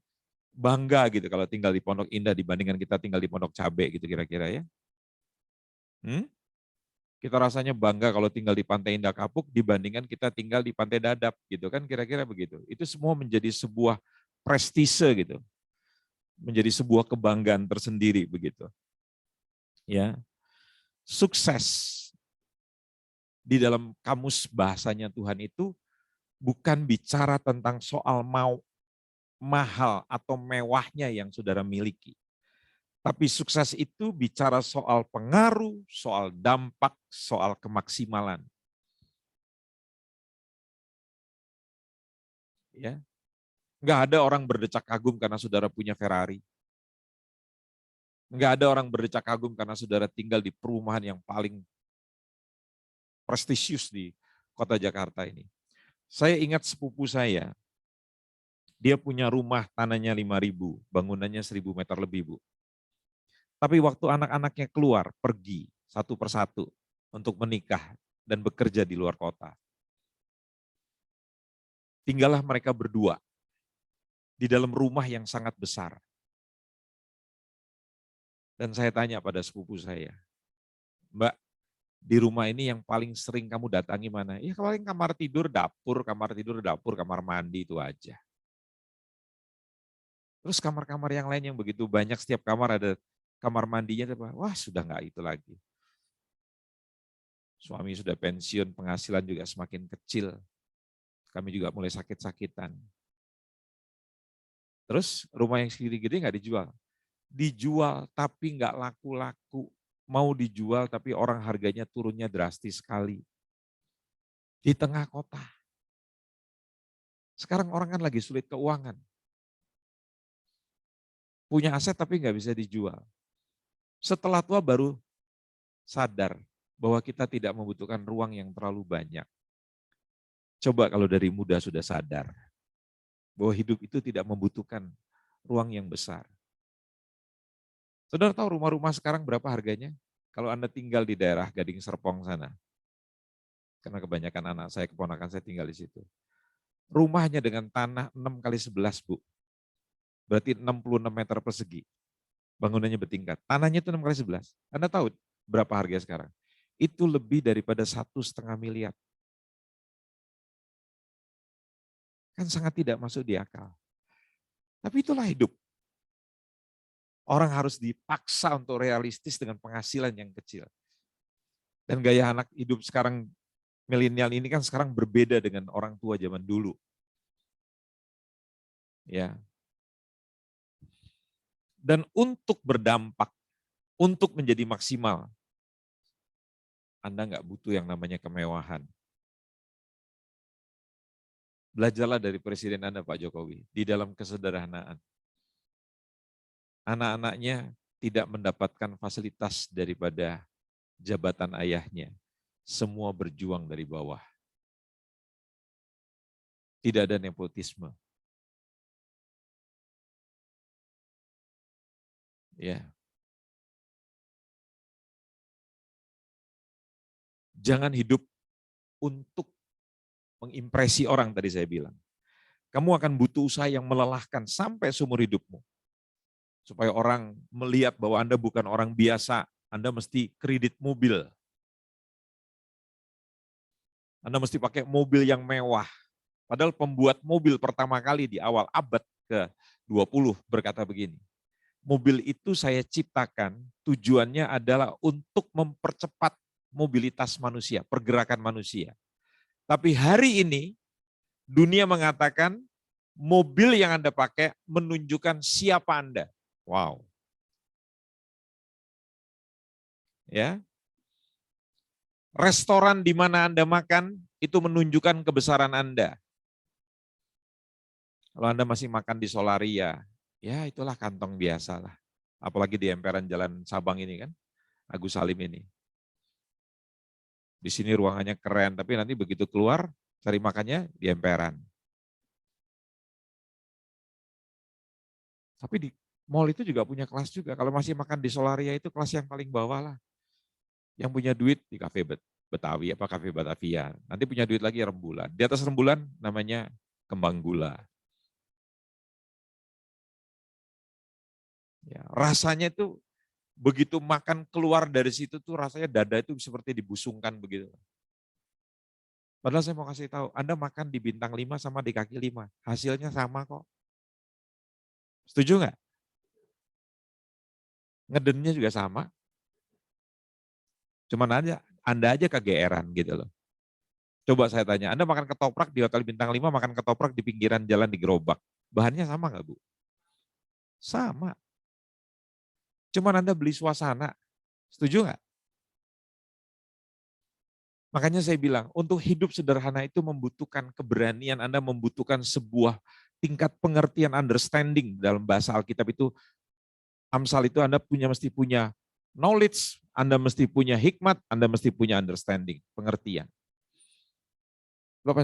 bangga gitu kalau tinggal di Pondok Indah dibandingkan kita tinggal di Pondok Cabe gitu kira-kira ya. Kita rasanya bangga kalau tinggal di Pantai Indah Kapuk dibandingkan kita tinggal di Pantai Dadap gitu kan kira-kira begitu. Itu semua menjadi sebuah prestise gitu. Menjadi sebuah kebanggaan tersendiri begitu. Ya. Sukses di dalam kamus bahasanya Tuhan itu bukan bicara tentang soal mahal atau mewahnya yang saudara miliki. Tapi sukses itu bicara soal pengaruh, soal dampak, soal kemaksimalan. Ya, nggak ada orang berdecak kagum karena saudara punya Ferrari. Nggak ada orang berdecak kagum karena saudara tinggal di perumahan yang paling prestisius di kota Jakarta ini. Saya ingat sepupu saya, dia punya rumah tanahnya 5.000, bangunannya 1.000 meter lebih, Bu. Tapi waktu anak-anaknya keluar, pergi satu persatu untuk menikah dan bekerja di luar kota. Tinggallah mereka berdua di dalam rumah yang sangat besar. Dan saya tanya pada sepupu saya, Mbak, di rumah ini yang paling sering kamu datangi mana? Ya paling kamar tidur, dapur, kamar mandi itu aja. Terus kamar-kamar yang lain yang begitu banyak, setiap kamar ada kamar mandinya, wah sudah nggak itu lagi. Suami sudah pensiun, penghasilan juga semakin kecil. Kami juga mulai sakit-sakitan. Terus rumah yang segede-gede nggak dijual. Dijual tapi nggak laku-laku. Mau dijual tapi orang harganya turunnya drastis sekali. Di tengah kota. Sekarang orang kan lagi sulit keuangan. Punya aset tapi nggak bisa dijual. Setelah tua baru sadar bahwa kita tidak membutuhkan ruang yang terlalu banyak. Coba kalau dari muda sudah sadar bahwa hidup itu tidak membutuhkan ruang yang besar. Saudara tahu rumah-rumah sekarang berapa harganya? Kalau Anda tinggal di daerah Gading Serpong sana, karena kebanyakan anak saya, keponakan saya tinggal di situ. Rumahnya dengan tanah 6 kali 11, Bu. Berarti 66 meter persegi. Bangunannya bertingkat. Tanahnya itu 6 kali 11. Anda tahu berapa harga sekarang? Itu lebih daripada 1,5 miliar. Kan sangat tidak masuk di akal. Tapi itulah hidup. Orang harus dipaksa untuk realistis dengan penghasilan yang kecil. Dan gaya anak hidup sekarang milenial ini kan sekarang berbeda dengan orang tua zaman dulu. Ya. Dan untuk berdampak, untuk menjadi maksimal, Anda nggak butuh yang namanya kemewahan. Belajarlah dari Presiden Anda, Pak Jokowi, di dalam kesederhanaan. Anak-anaknya tidak mendapatkan fasilitas daripada jabatan ayahnya. Semua berjuang dari bawah. Tidak ada nepotisme. Ya. Jangan hidup untuk mengimpresi orang tadi saya bilang. Kamu akan butuh usaha yang melelahkan sampai seumur hidupmu. Supaya orang melihat bahwa Anda bukan orang biasa, Anda mesti kredit mobil. Anda mesti pakai mobil yang mewah. Padahal pembuat mobil pertama kali di awal abad ke-20 berkata begini, mobil itu saya ciptakan tujuannya adalah untuk mempercepat mobilitas manusia, pergerakan manusia. Tapi hari ini dunia mengatakan mobil yang Anda pakai menunjukkan siapa Anda. Wow. Ya. Restoran di mana Anda makan itu menunjukkan kebesaran Anda. Kalau Anda masih makan di Solaria, ya itulah kantong biasa lah. Apalagi di emperan Jalan Sabang ini kan, Agus Salim ini. Di sini ruangannya keren, tapi nanti begitu keluar, cari makannya di emperan. Tapi di mall itu juga punya kelas juga. Kalau masih makan di Solaria itu kelas yang paling bawah lah. Yang punya duit di kafe Betawi, apa kafe Batavia. Nanti punya duit lagi Rembulan. Di atas Rembulan namanya Kembang Gula. Ya, rasanya itu begitu makan keluar dari situ tuh rasanya dada itu seperti dibusungkan begitu. Padahal saya mau kasih tahu, Anda makan di bintang 5 sama di kaki 5, hasilnya sama kok. Setuju nggak? Ngedennya juga sama. Cuman Anda aja kegeeran gitu loh. Coba saya tanya, Anda makan ketoprak di hotel bintang 5, makan ketoprak di pinggiran jalan di gerobak. Bahannya sama nggak, Bu? Sama. Cuman Anda beli suasana. Setuju nggak? Makanya saya bilang, untuk hidup sederhana itu membutuhkan keberanian, Anda membutuhkan sebuah tingkat pengertian, understanding dalam bahasa Alkitab itu. Amsal itu Anda mesti punya knowledge, Anda mesti punya hikmat, Anda mesti punya understanding, pengertian. Kalau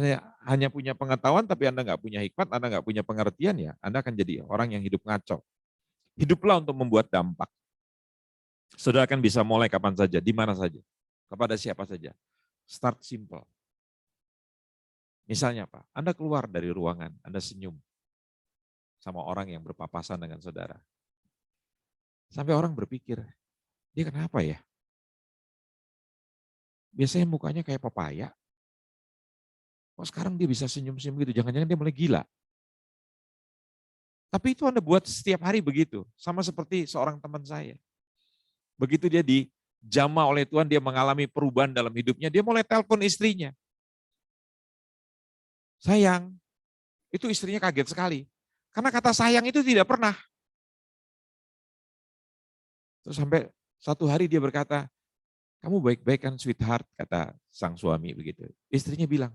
hanya punya pengetahuan tapi Anda nggak punya hikmat, Anda nggak punya pengertian, ya Anda akan jadi orang yang hidup ngaco. Hiduplah untuk membuat dampak. Saudara akan bisa mulai kapan saja, di mana saja, kepada siapa saja. Start simple. Misalnya apa? Anda keluar dari ruangan, Anda senyum sama orang yang berpapasan dengan saudara. Sampai orang berpikir, dia kenapa ya? Biasanya mukanya kayak pepaya. Kok sekarang dia bisa senyum-senyum gitu? Jangan-jangan dia mulai gila. Tapi itu Anda buat setiap hari begitu. Sama seperti seorang teman saya. Begitu dia dijamah oleh Tuhan, dia mengalami perubahan dalam hidupnya, dia mulai telepon istrinya. sayang. Itu istrinya kaget sekali. Karena kata sayang itu tidak pernah. Terus sampai satu hari dia berkata, kamu baik-baik kan sweetheart, kata sang suami begitu. Istrinya bilang,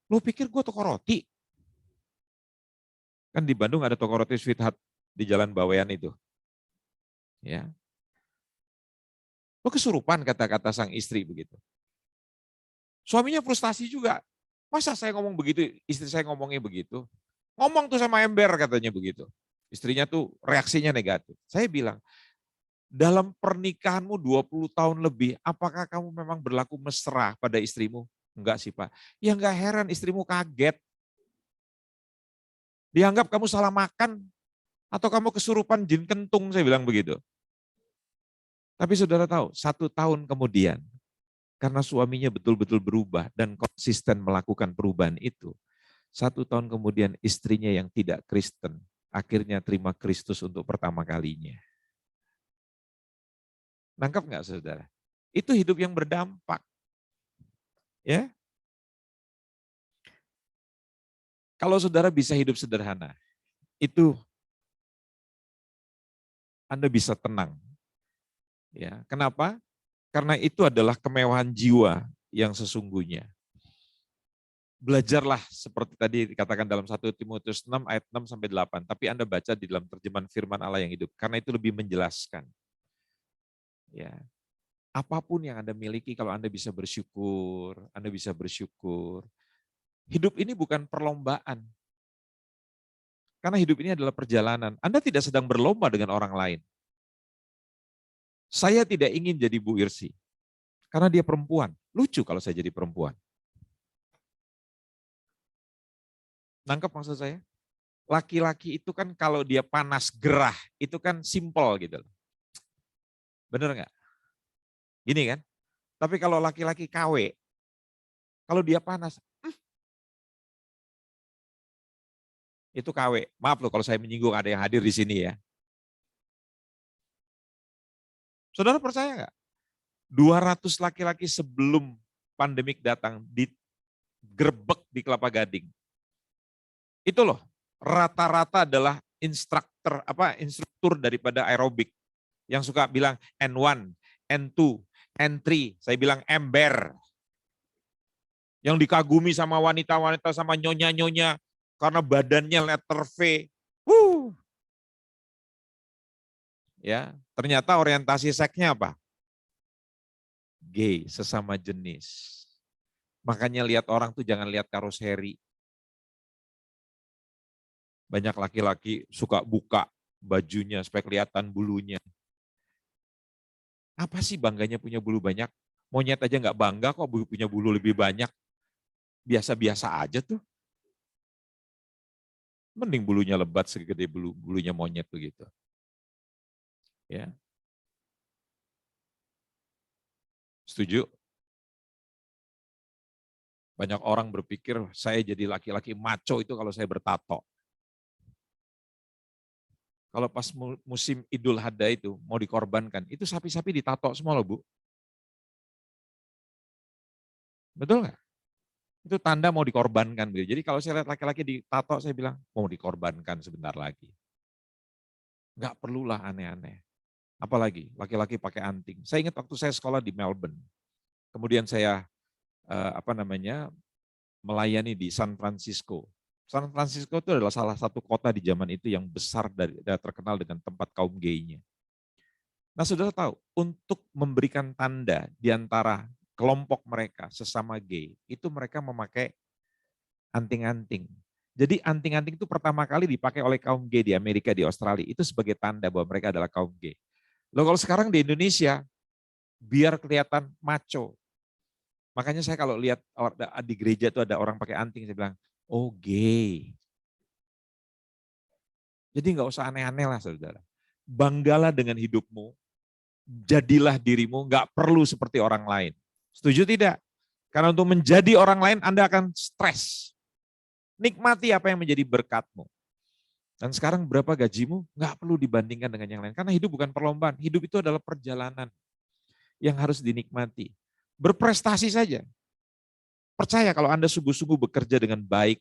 lo pikir gue toko roti? Kan di Bandung ada toko roti sweetheart di Jalan Bawean itu. Ya. Lo kesurupan, kata-kata sang istri begitu. Suaminya frustasi juga. Masa saya ngomong begitu, istri saya ngomongnya begitu. Ngomong tuh sama ember katanya begitu. Istrinya tuh reaksinya negatif. Saya bilang, dalam pernikahanmu 20 tahun lebih, apakah kamu memang berlaku mesra pada istrimu? Enggak sih Pak. Ya enggak heran istrimu kaget. Dianggap kamu salah makan, atau kamu kesurupan jin kentung, saya bilang begitu. Tapi saudara tahu, 1 tahun kemudian, karena suaminya betul-betul berubah dan konsisten melakukan perubahan itu, 1 tahun kemudian istrinya yang tidak Kristen, akhirnya terima Kristus untuk pertama kalinya. Nangkap nggak saudara? Itu hidup yang berdampak. Ya. Kalau saudara bisa hidup sederhana, itu Anda bisa tenang. Ya, kenapa? Karena itu adalah kemewahan jiwa yang sesungguhnya. Belajarlah seperti tadi dikatakan dalam 1 Timotius 6 ayat 6 sampai 8, tapi Anda baca di dalam terjemahan firman Allah yang hidup karena itu lebih menjelaskan. Ya. Apapun yang Anda miliki, kalau Anda bisa bersyukur, Anda bisa bersyukur. Hidup ini bukan perlombaan. Karena hidup ini adalah perjalanan. Anda tidak sedang berlomba dengan orang lain. Saya tidak ingin jadi Bu Irsi. Karena dia perempuan. Lucu kalau saya jadi perempuan. Nangkep maksud saya? Laki-laki itu kan kalau dia panas gerah, itu kan simpel gitu. Bener nggak? Gini kan? Tapi kalau laki-laki KW, kalau dia panas, itu KW. Maaf loh kalau saya menyinggung ada yang hadir di sini ya. Saudara percaya nggak? 200 laki-laki sebelum pandemik datang digerebek di Kelapa Gading. Itu loh, rata-rata adalah instruktur daripada aerobik yang suka bilang N1, N2, N3, saya bilang ember. Yang dikagumi sama wanita-wanita sama nyonya-nyonya karena badannya letter V. Ya, ternyata orientasi seksnya apa? Gay, sesama jenis. Makanya lihat orang tuh jangan lihat karoseri. Banyak laki-laki suka buka bajunya supaya kelihatan bulunya. Apa sih bangganya punya bulu banyak? Monyet aja nggak bangga kok punya bulu lebih banyak. Biasa-biasa aja tuh. Mending bulunya lebat segede bulunya monyet begitu. Ya. Setuju? Banyak orang berpikir saya jadi laki-laki maco itu kalau saya bertato. Kalau pas musim Idul Adha itu mau dikorbankan, itu sapi-sapi ditato semua loh Bu. Betul nggak? Itu tanda mau dikorbankan. Jadi kalau saya lihat laki-laki ditato, saya bilang mau dikorbankan sebentar lagi. Nggak perlulah aneh-aneh. Apalagi laki-laki pakai anting. Saya ingat waktu saya sekolah di Melbourne. Kemudian saya melayani di San Francisco. San Francisco itu adalah salah satu kota di zaman itu yang besar dan terkenal dengan tempat kaum gay-nya. Nah, saudara tahu, untuk memberikan tanda di antara kelompok mereka sesama gay, itu mereka memakai anting-anting. Jadi anting-anting itu pertama kali dipakai oleh kaum gay di Amerika, di Australia, itu sebagai tanda bahwa mereka adalah kaum gay. Loh kalau sekarang di Indonesia, biar kelihatan maco. Makanya saya kalau lihat di gereja itu ada orang pakai anting, saya bilang, oh gay. Jadi nggak usah aneh-aneh lah saudara. Banggalah dengan hidupmu, jadilah dirimu, nggak perlu seperti orang lain. Setuju tidak? Karena untuk menjadi orang lain Anda akan stres. Nikmati apa yang menjadi berkatmu. Dan sekarang berapa gajimu? Nggak perlu dibandingkan dengan yang lain. Karena hidup bukan perlombaan, hidup itu adalah perjalanan yang harus dinikmati. Berprestasi saja. Percaya kalau Anda sungguh-sungguh bekerja dengan baik,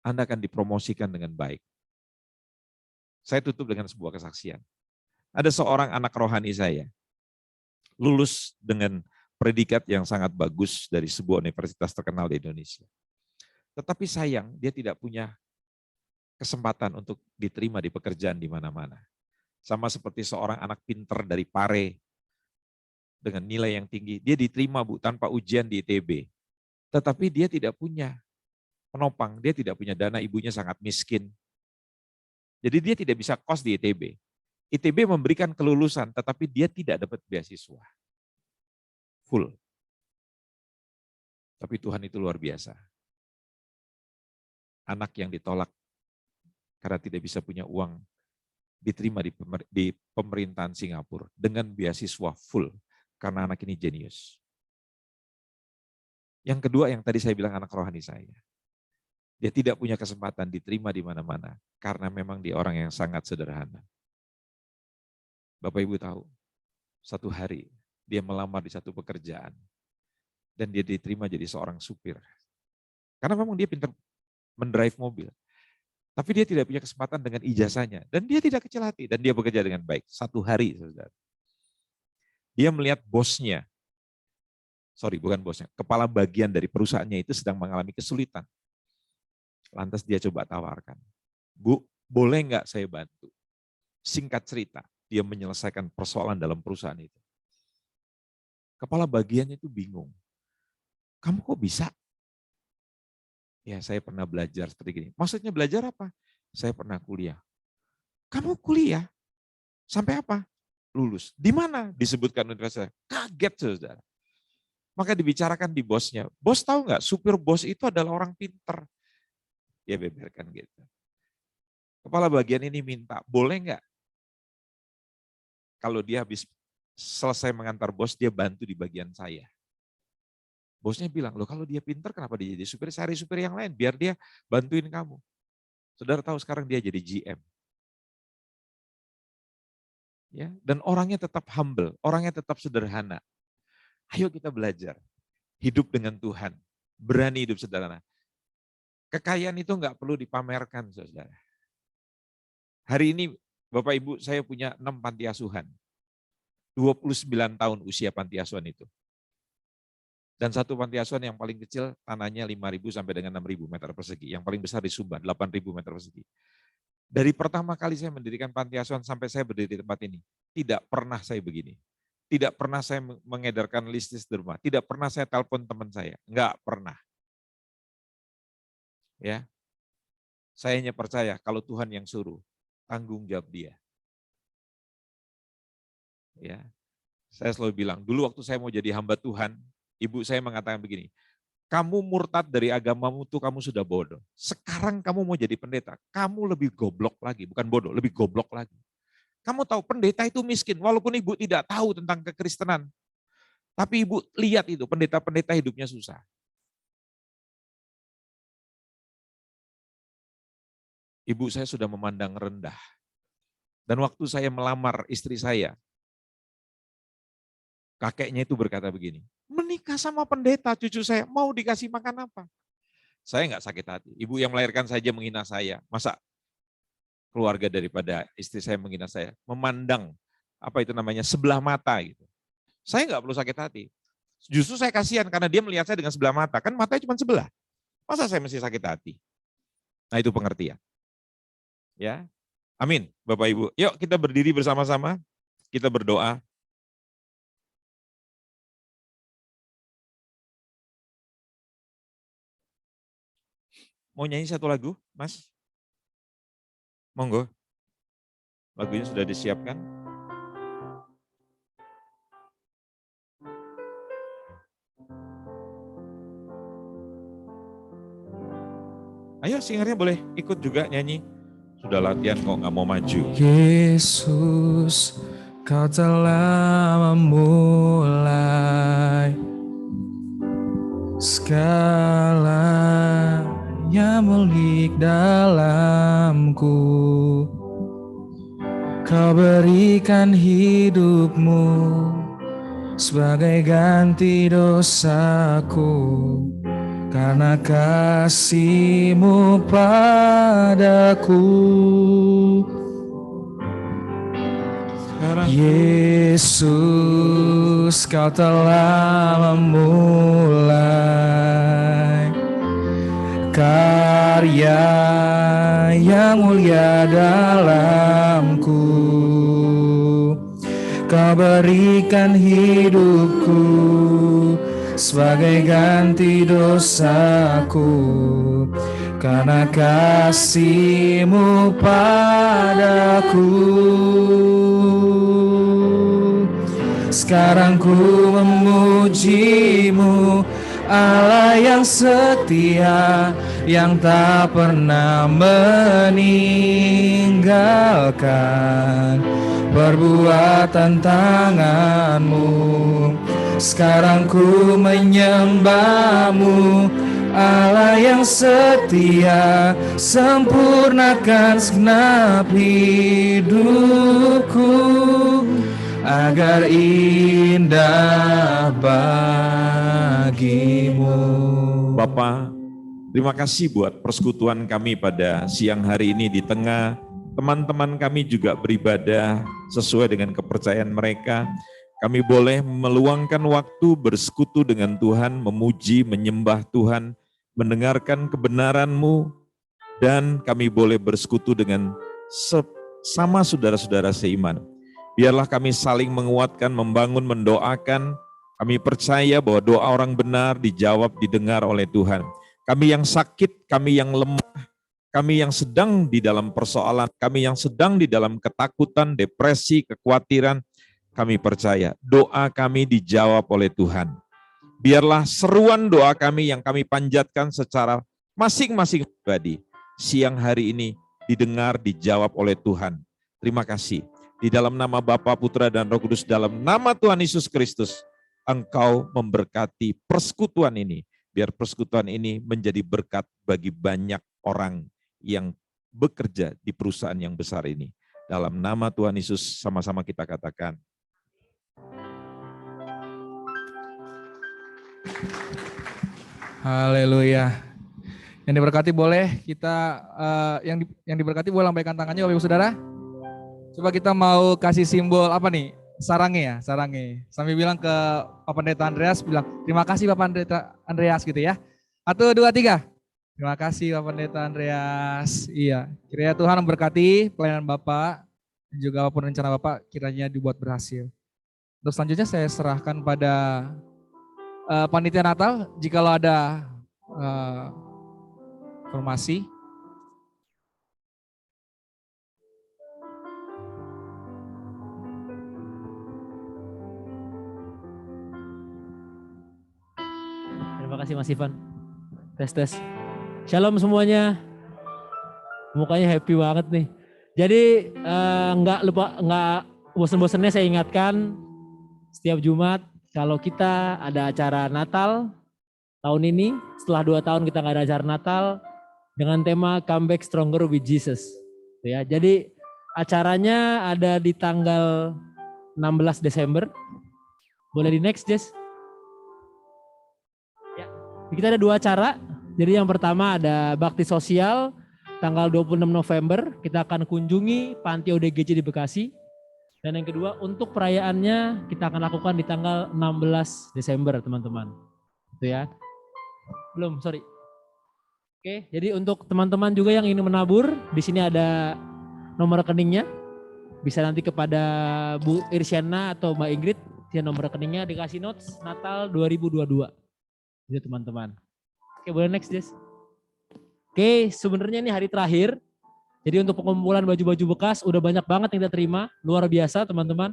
Anda akan dipromosikan dengan baik. Saya tutup dengan sebuah kesaksian. Ada seorang anak rohani saya, lulus dengan predikat yang sangat bagus dari sebuah universitas terkenal di Indonesia. Tetapi sayang, dia tidak punya kesempatan untuk diterima di pekerjaan di mana-mana. Sama seperti seorang anak pinter dari Pare, dengan nilai yang tinggi, dia diterima Bu tanpa ujian di ITB. Tetapi dia tidak punya penopang, dia tidak punya dana, ibunya sangat miskin. Jadi dia tidak bisa kos di ITB. ITB memberikan kelulusan, tetapi dia tidak dapat beasiswa. Full. Tapi Tuhan itu luar biasa. Anak yang ditolak karena tidak bisa punya uang, diterima di pemerintahan Singapura dengan beasiswa full, karena anak ini jenius. Yang kedua yang tadi saya bilang anak rohani saya. Dia tidak punya kesempatan diterima di mana-mana karena memang dia orang yang sangat sederhana. Bapak Ibu tahu, satu hari dia melamar di satu pekerjaan dan dia diterima jadi seorang supir. Karena memang dia pintar mendrive mobil. Tapi dia tidak punya kesempatan dengan ijazahnya dan dia tidak kecil hati dan dia bekerja dengan baik. Satu hari, Saudara. Dia melihat bosnya. Bukan bosnya, kepala bagian dari perusahaannya itu sedang mengalami kesulitan. Lantas dia coba tawarkan, Bu, boleh nggak saya bantu? Singkat cerita, dia menyelesaikan persoalan dalam perusahaan itu. Kepala bagiannya itu bingung. Kamu kok bisa? Ya, saya pernah belajar seperti gini. Maksudnya belajar apa? Saya pernah kuliah. Kamu kuliah? Sampai apa? Lulus. Di mana? Disebutkan universitas. Kaget, Saudara. Maka dibicarakan di bosnya. Bos tahu nggak? Supir bos itu adalah orang pinter. Dia beberkan gitu. Kepala bagian ini minta, boleh nggak? Kalau dia habis selesai mengantar bos, dia bantu di bagian saya. Bosnya bilang, loh kalau dia pinter kenapa dia jadi supir? Cari supir yang lain, biar dia bantuin kamu. Saudara tahu sekarang dia jadi GM. Ya, dan orangnya tetap humble, orangnya tetap sederhana. Ayo kita belajar, hidup dengan Tuhan, berani hidup sederhana. Kekayaan itu nggak perlu dipamerkan, Saudara. Hari ini Bapak Ibu saya punya 6 panti asuhan. 29 tahun usia panti asuhan itu. Dan satu panti asuhan yang paling kecil tanahnya 5.000 sampai dengan 6.000 meter persegi. Yang paling besar di Sumbar, 8.000 meter persegi. Dari pertama kali saya mendirikan panti asuhan sampai saya berdiri di tempat ini, tidak pernah saya begini. Tidak pernah saya mengedarkan listis derma. Tidak pernah saya telepon teman saya. Enggak pernah. Ya, saya hanya percaya kalau Tuhan yang suruh, tanggung jawab dia. Ya, saya selalu bilang, dulu waktu saya mau jadi hamba Tuhan, ibu saya mengatakan begini, kamu murtad dari agamamu tuh kamu sudah bodoh. Sekarang kamu mau jadi pendeta, kamu lebih goblok lagi, bukan bodoh, lebih goblok lagi. Kamu tahu pendeta itu miskin, walaupun ibu tidak tahu tentang kekristenan, tapi ibu lihat itu pendeta-pendeta hidupnya susah. Ibu saya sudah memandang rendah. Dan waktu saya melamar istri saya, kakeknya itu berkata begini, menikah sama pendeta cucu saya, mau dikasih makan apa? Saya nggak sakit hati. Ibu yang melahirkan saja menghina saya. Masa keluarga daripada istri saya menghina saya? Memandang, apa itu namanya, sebelah mata gitu. Saya nggak perlu sakit hati. Justru saya kasihan karena dia melihat saya dengan sebelah mata. Kan matanya cuma sebelah. Masa saya mesti sakit hati? Nah itu pengertian. Ya, amin, Bapak Ibu. Yuk kita berdiri bersama-sama, kita berdoa. Mau nyanyi satu lagu, Mas? Monggo. Lagunya sudah disiapkan. Ayo singernya boleh ikut juga nyanyi. Sudah latihan kok nggak mau maju. Yesus, Kau telah memulai segalanya milik dalamku. Kau berikan hidupmu sebagai ganti dosaku. karena kasih-Mu padaku. Yesus, Kau telah memulai karya yang mulia dalamku. Kau berikan hidupku sebagai ganti dosaku, karena kasih-Mu padaku. Sekarang ku memuji-Mu, Allah yang setia, yang tak pernah meninggalkan perbuatan tangan-Mu. Sekarang ku menyembah-Mu, Allah yang setia, sempurnakan segenap hidupku agar indah bagi-Mu. Bapa, terima kasih buat persekutuan kami pada siang hari ini. Di tengah teman-teman kami juga beribadah sesuai dengan kepercayaan mereka. Kami boleh meluangkan waktu bersekutu dengan Tuhan, memuji, menyembah Tuhan, mendengarkan kebenaran-Mu, dan kami boleh bersekutu dengan sama saudara-saudara seiman. Biarlah kami saling menguatkan, membangun, mendoakan. Kami percaya bahwa doa orang benar dijawab, didengar oleh Tuhan. Kami yang sakit, kami yang lemah, kami yang sedang di dalam persoalan, kami yang sedang di dalam ketakutan, depresi, kekhawatiran, kami percaya doa kami dijawab oleh Tuhan. Biarlah seruan doa kami yang kami panjatkan secara masing-masing pribadi siang hari ini didengar, dijawab oleh Tuhan. Terima kasih. Di dalam nama Bapa, Putra, dan Roh Kudus, dalam nama Tuhan Yesus Kristus, Engkau memberkati persekutuan ini. Biar persekutuan ini menjadi berkat bagi banyak orang yang bekerja di perusahaan yang besar ini. Dalam nama Tuhan Yesus, sama-sama kita katakan. Haleluya. Yang diberkati boleh kita, yang diberkati boleh lambaikan tangannya Bapak Ibu Saudara. Coba kita mau kasih simbol apa nih? Sarange ya, sarange. Sambil bilang ke Pak Pendeta Andreas, bilang terima kasih Pak Pendeta Andreas gitu ya. 1, 2, 3. Terima kasih Pak Pendeta Andreas. Iya, kiranya Tuhan memberkati pelayanan Bapak dan juga apapun rencana Bapak kiranya dibuat berhasil. Terus selanjutnya saya serahkan pada panitia Natal jikalau ada informasi. Terima kasih Mas Ivan. Tes. Shalom semuanya. Mukanya happy banget nih. Jadi nggak bosan-bosannya saya ingatkan setiap Jumat kalau kita ada acara Natal tahun ini, setelah 2 tahun kita nggak ada acara Natal dengan tema Come Back Stronger with Jesus. Ya, jadi acaranya ada di tanggal 16 Desember. Boleh di next, Jess? Ya, kita ada 2 acara. Jadi yang pertama ada bakti sosial tanggal 26 November. Kita akan kunjungi Panti ODGJ di Bekasi. Dan yang kedua untuk perayaannya kita akan lakukan di tanggal 16 Desember teman-teman. Itu ya. Belum, sorry. Oke, jadi untuk teman-teman juga yang ingin menabur, di sini ada nomor rekeningnya. Bisa nanti kepada Bu Irsyana atau Mbak Ingrid, ya nomor rekeningnya dikasih notes Natal 2022. Itu teman-teman. Oke, boleh next, Jess. Oke, sebenarnya ini hari terakhir. Jadi untuk pengumpulan baju-baju bekas udah banyak banget yang kita terima, luar biasa teman-teman.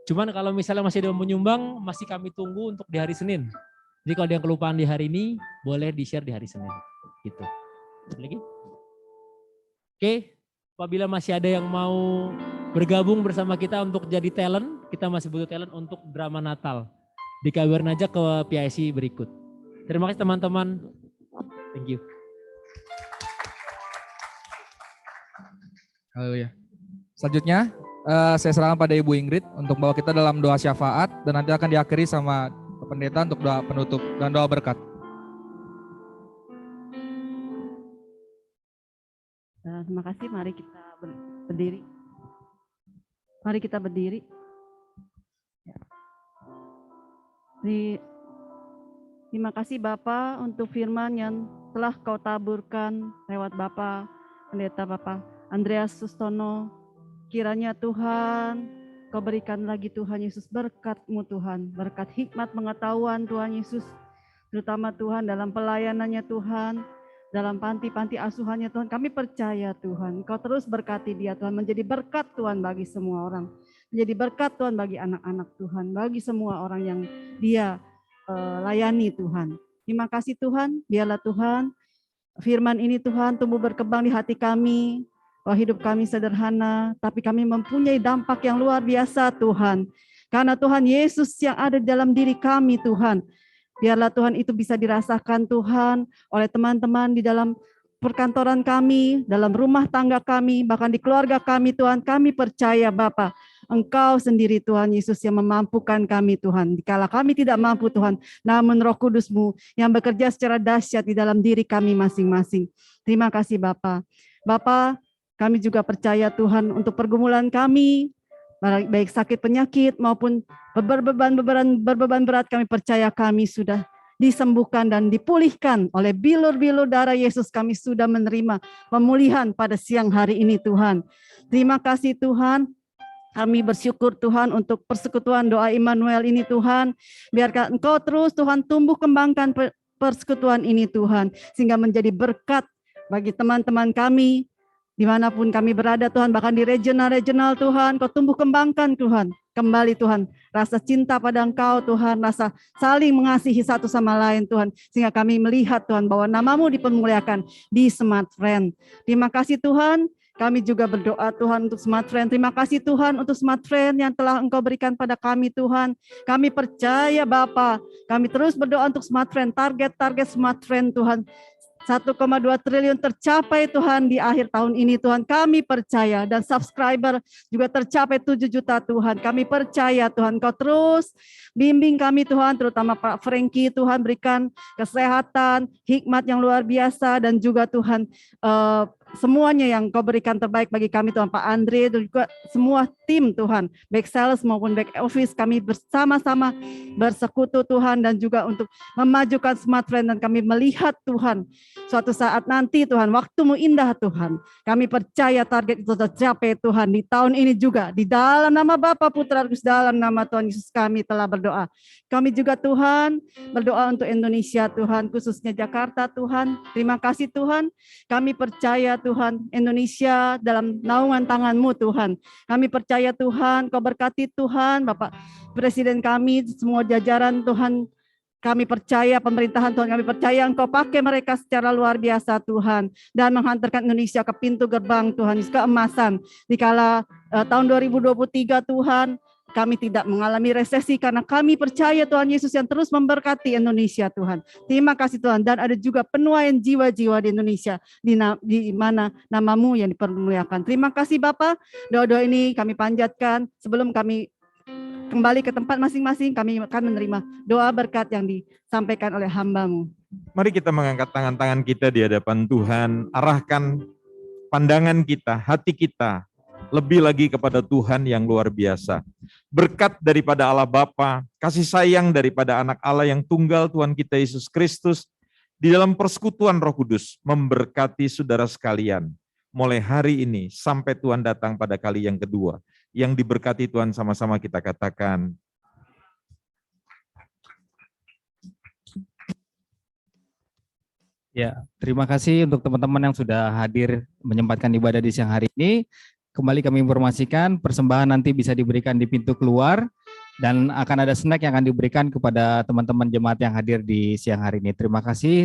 Cuman kalau misalnya masih ada yang menyumbang, masih kami tunggu untuk di hari Senin. Jadi kalau ada yang kelupaan di hari ini, boleh di-share di hari Senin. Gitu. Lagi? Oke, apabila masih ada yang mau bergabung bersama kita untuk jadi talent, kita masih butuh talent untuk drama Natal. Dikabarin aja ke PIC berikut. Terima kasih teman-teman. Thank you. Haleluya. Selanjutnya saya serahkan pada Ibu Ingrid untuk bawa kita dalam doa syafaat dan nanti akan diakhiri sama pendeta untuk doa penutup dan doa berkat. Terima kasih, mari kita berdiri. Mari kita berdiri. Terima kasih Bapak untuk firman yang telah Kau taburkan lewat Bapak, Pendeta Bapak Andreas Sustono. Kiranya Tuhan, Kau berikan lagi Tuhan Yesus berkat-Mu Tuhan, berkat hikmat pengetahuan Tuhan Yesus, terutama Tuhan dalam pelayanannya Tuhan, dalam panti-panti asuhannya Tuhan. Kami percaya Tuhan, Kau terus berkati dia Tuhan, menjadi berkat Tuhan bagi semua orang, menjadi berkat Tuhan bagi anak-anak Tuhan, bagi semua orang yang dia layani Tuhan. Terima kasih Tuhan, biarlah Tuhan firman ini Tuhan tumbuh berkembang di hati kami, bahwa hidup kami sederhana, tapi kami mempunyai dampak yang luar biasa Tuhan. Karena Tuhan Yesus yang ada dalam diri kami Tuhan. Biarlah Tuhan itu bisa dirasakan Tuhan oleh teman-teman di dalam perkantoran kami, dalam rumah tangga kami, bahkan di keluarga kami Tuhan. Kami percaya Bapa, Engkau sendiri Tuhan Yesus yang memampukan kami Tuhan. Dikala kami tidak mampu Tuhan, namun Roh Kudus-Mu yang bekerja secara dahsyat di dalam diri kami masing-masing. Terima kasih Bapa. Bapa, kami juga percaya Tuhan untuk pergumulan kami, baik sakit penyakit maupun berbeban berat, kami percaya kami sudah disembuhkan dan dipulihkan oleh bilur-bilur darah Yesus. Kami sudah menerima pemulihan pada siang hari ini Tuhan. Terima kasih Tuhan. Kami bersyukur Tuhan untuk persekutuan doa Immanuel ini Tuhan. Biarkan Engkau terus Tuhan tumbuh kembangkan persekutuan ini Tuhan, sehingga menjadi berkat bagi teman-teman kami, dimanapun kami berada Tuhan, bahkan di regional-regional Tuhan, Kau tumbuh kembangkan Tuhan. Kembali Tuhan, rasa cinta pada Engkau Tuhan, rasa saling mengasihi satu sama lain Tuhan, sehingga kami melihat Tuhan bahwa nama-Mu dipermuliakan di Smart Friend. Terima kasih Tuhan. Kami juga berdoa Tuhan untuk Smart Friend. Terima kasih Tuhan untuk Smart Friend yang telah Engkau berikan pada kami Tuhan. Kami percaya Bapa. Kami terus berdoa untuk Smart Friend. Target Smart Friend Tuhan 1,2 triliun tercapai Tuhan di akhir tahun ini Tuhan. Kami percaya, dan subscriber juga tercapai 7 juta Tuhan. Kami percaya Tuhan, Kau terus bimbing kami Tuhan, terutama Pak Frankie Tuhan, berikan kesehatan, hikmat yang luar biasa, dan juga Tuhan semuanya yang Kau berikan terbaik bagi kami Tuhan. Pak Andre dan juga semua tim Tuhan, baik sales maupun back office, kami bersama-sama bersekutu Tuhan, dan juga untuk memajukan Smart Friend. Dan kami melihat Tuhan, suatu saat nanti Tuhan, waktu-Mu indah Tuhan. Kami percaya target itu tercapai Tuhan di tahun ini juga. Di dalam nama Bapa, Putra, Kudus, dalam nama Tuhan Yesus kami telah berdoa. Kami juga Tuhan berdoa untuk Indonesia Tuhan, khususnya Jakarta Tuhan. Terima kasih Tuhan. Kami percaya Tuhan, Indonesia dalam naungan tangan-Mu Tuhan. Kami percaya Tuhan, Kau berkati Tuhan, Bapak Presiden kami, semua jajaran Tuhan. Kami percaya pemerintahan Tuhan, kami percaya Engkau pakai mereka secara luar biasa Tuhan, dan menghantarkan Indonesia ke pintu gerbang Tuhan, keemasan. Dikala tahun 2023 Tuhan, kami tidak mengalami resesi karena kami percaya Tuhan Yesus yang terus memberkati Indonesia Tuhan. Terima kasih Tuhan, dan ada juga penuaian jiwa-jiwa di Indonesia, di mana nama-Mu yang dipermuliakan. Terima kasih Bapa. Doa-doa ini kami panjatkan sebelum kami kembali ke tempat masing-masing. Kami akan menerima doa berkat yang disampaikan oleh hamba-Mu. Mari kita mengangkat tangan-tangan kita di hadapan Tuhan, arahkan pandangan kita, hati kita, lebih lagi kepada Tuhan yang luar biasa. Berkat daripada Allah Bapa, kasih sayang daripada anak Allah yang tunggal Tuhan kita Yesus Kristus, di dalam persekutuan Roh Kudus, memberkati saudara sekalian, mulai hari ini sampai Tuhan datang pada kali yang kedua. Yang diberkati Tuhan, sama-sama kita katakan. Ya, terima kasih untuk teman-teman yang sudah hadir menyempatkan ibadah di siang hari ini. Kembali kami informasikan, persembahan nanti bisa diberikan di pintu keluar, dan akan ada snack yang akan diberikan kepada teman-teman jemaat yang hadir di siang hari ini. Terima kasih.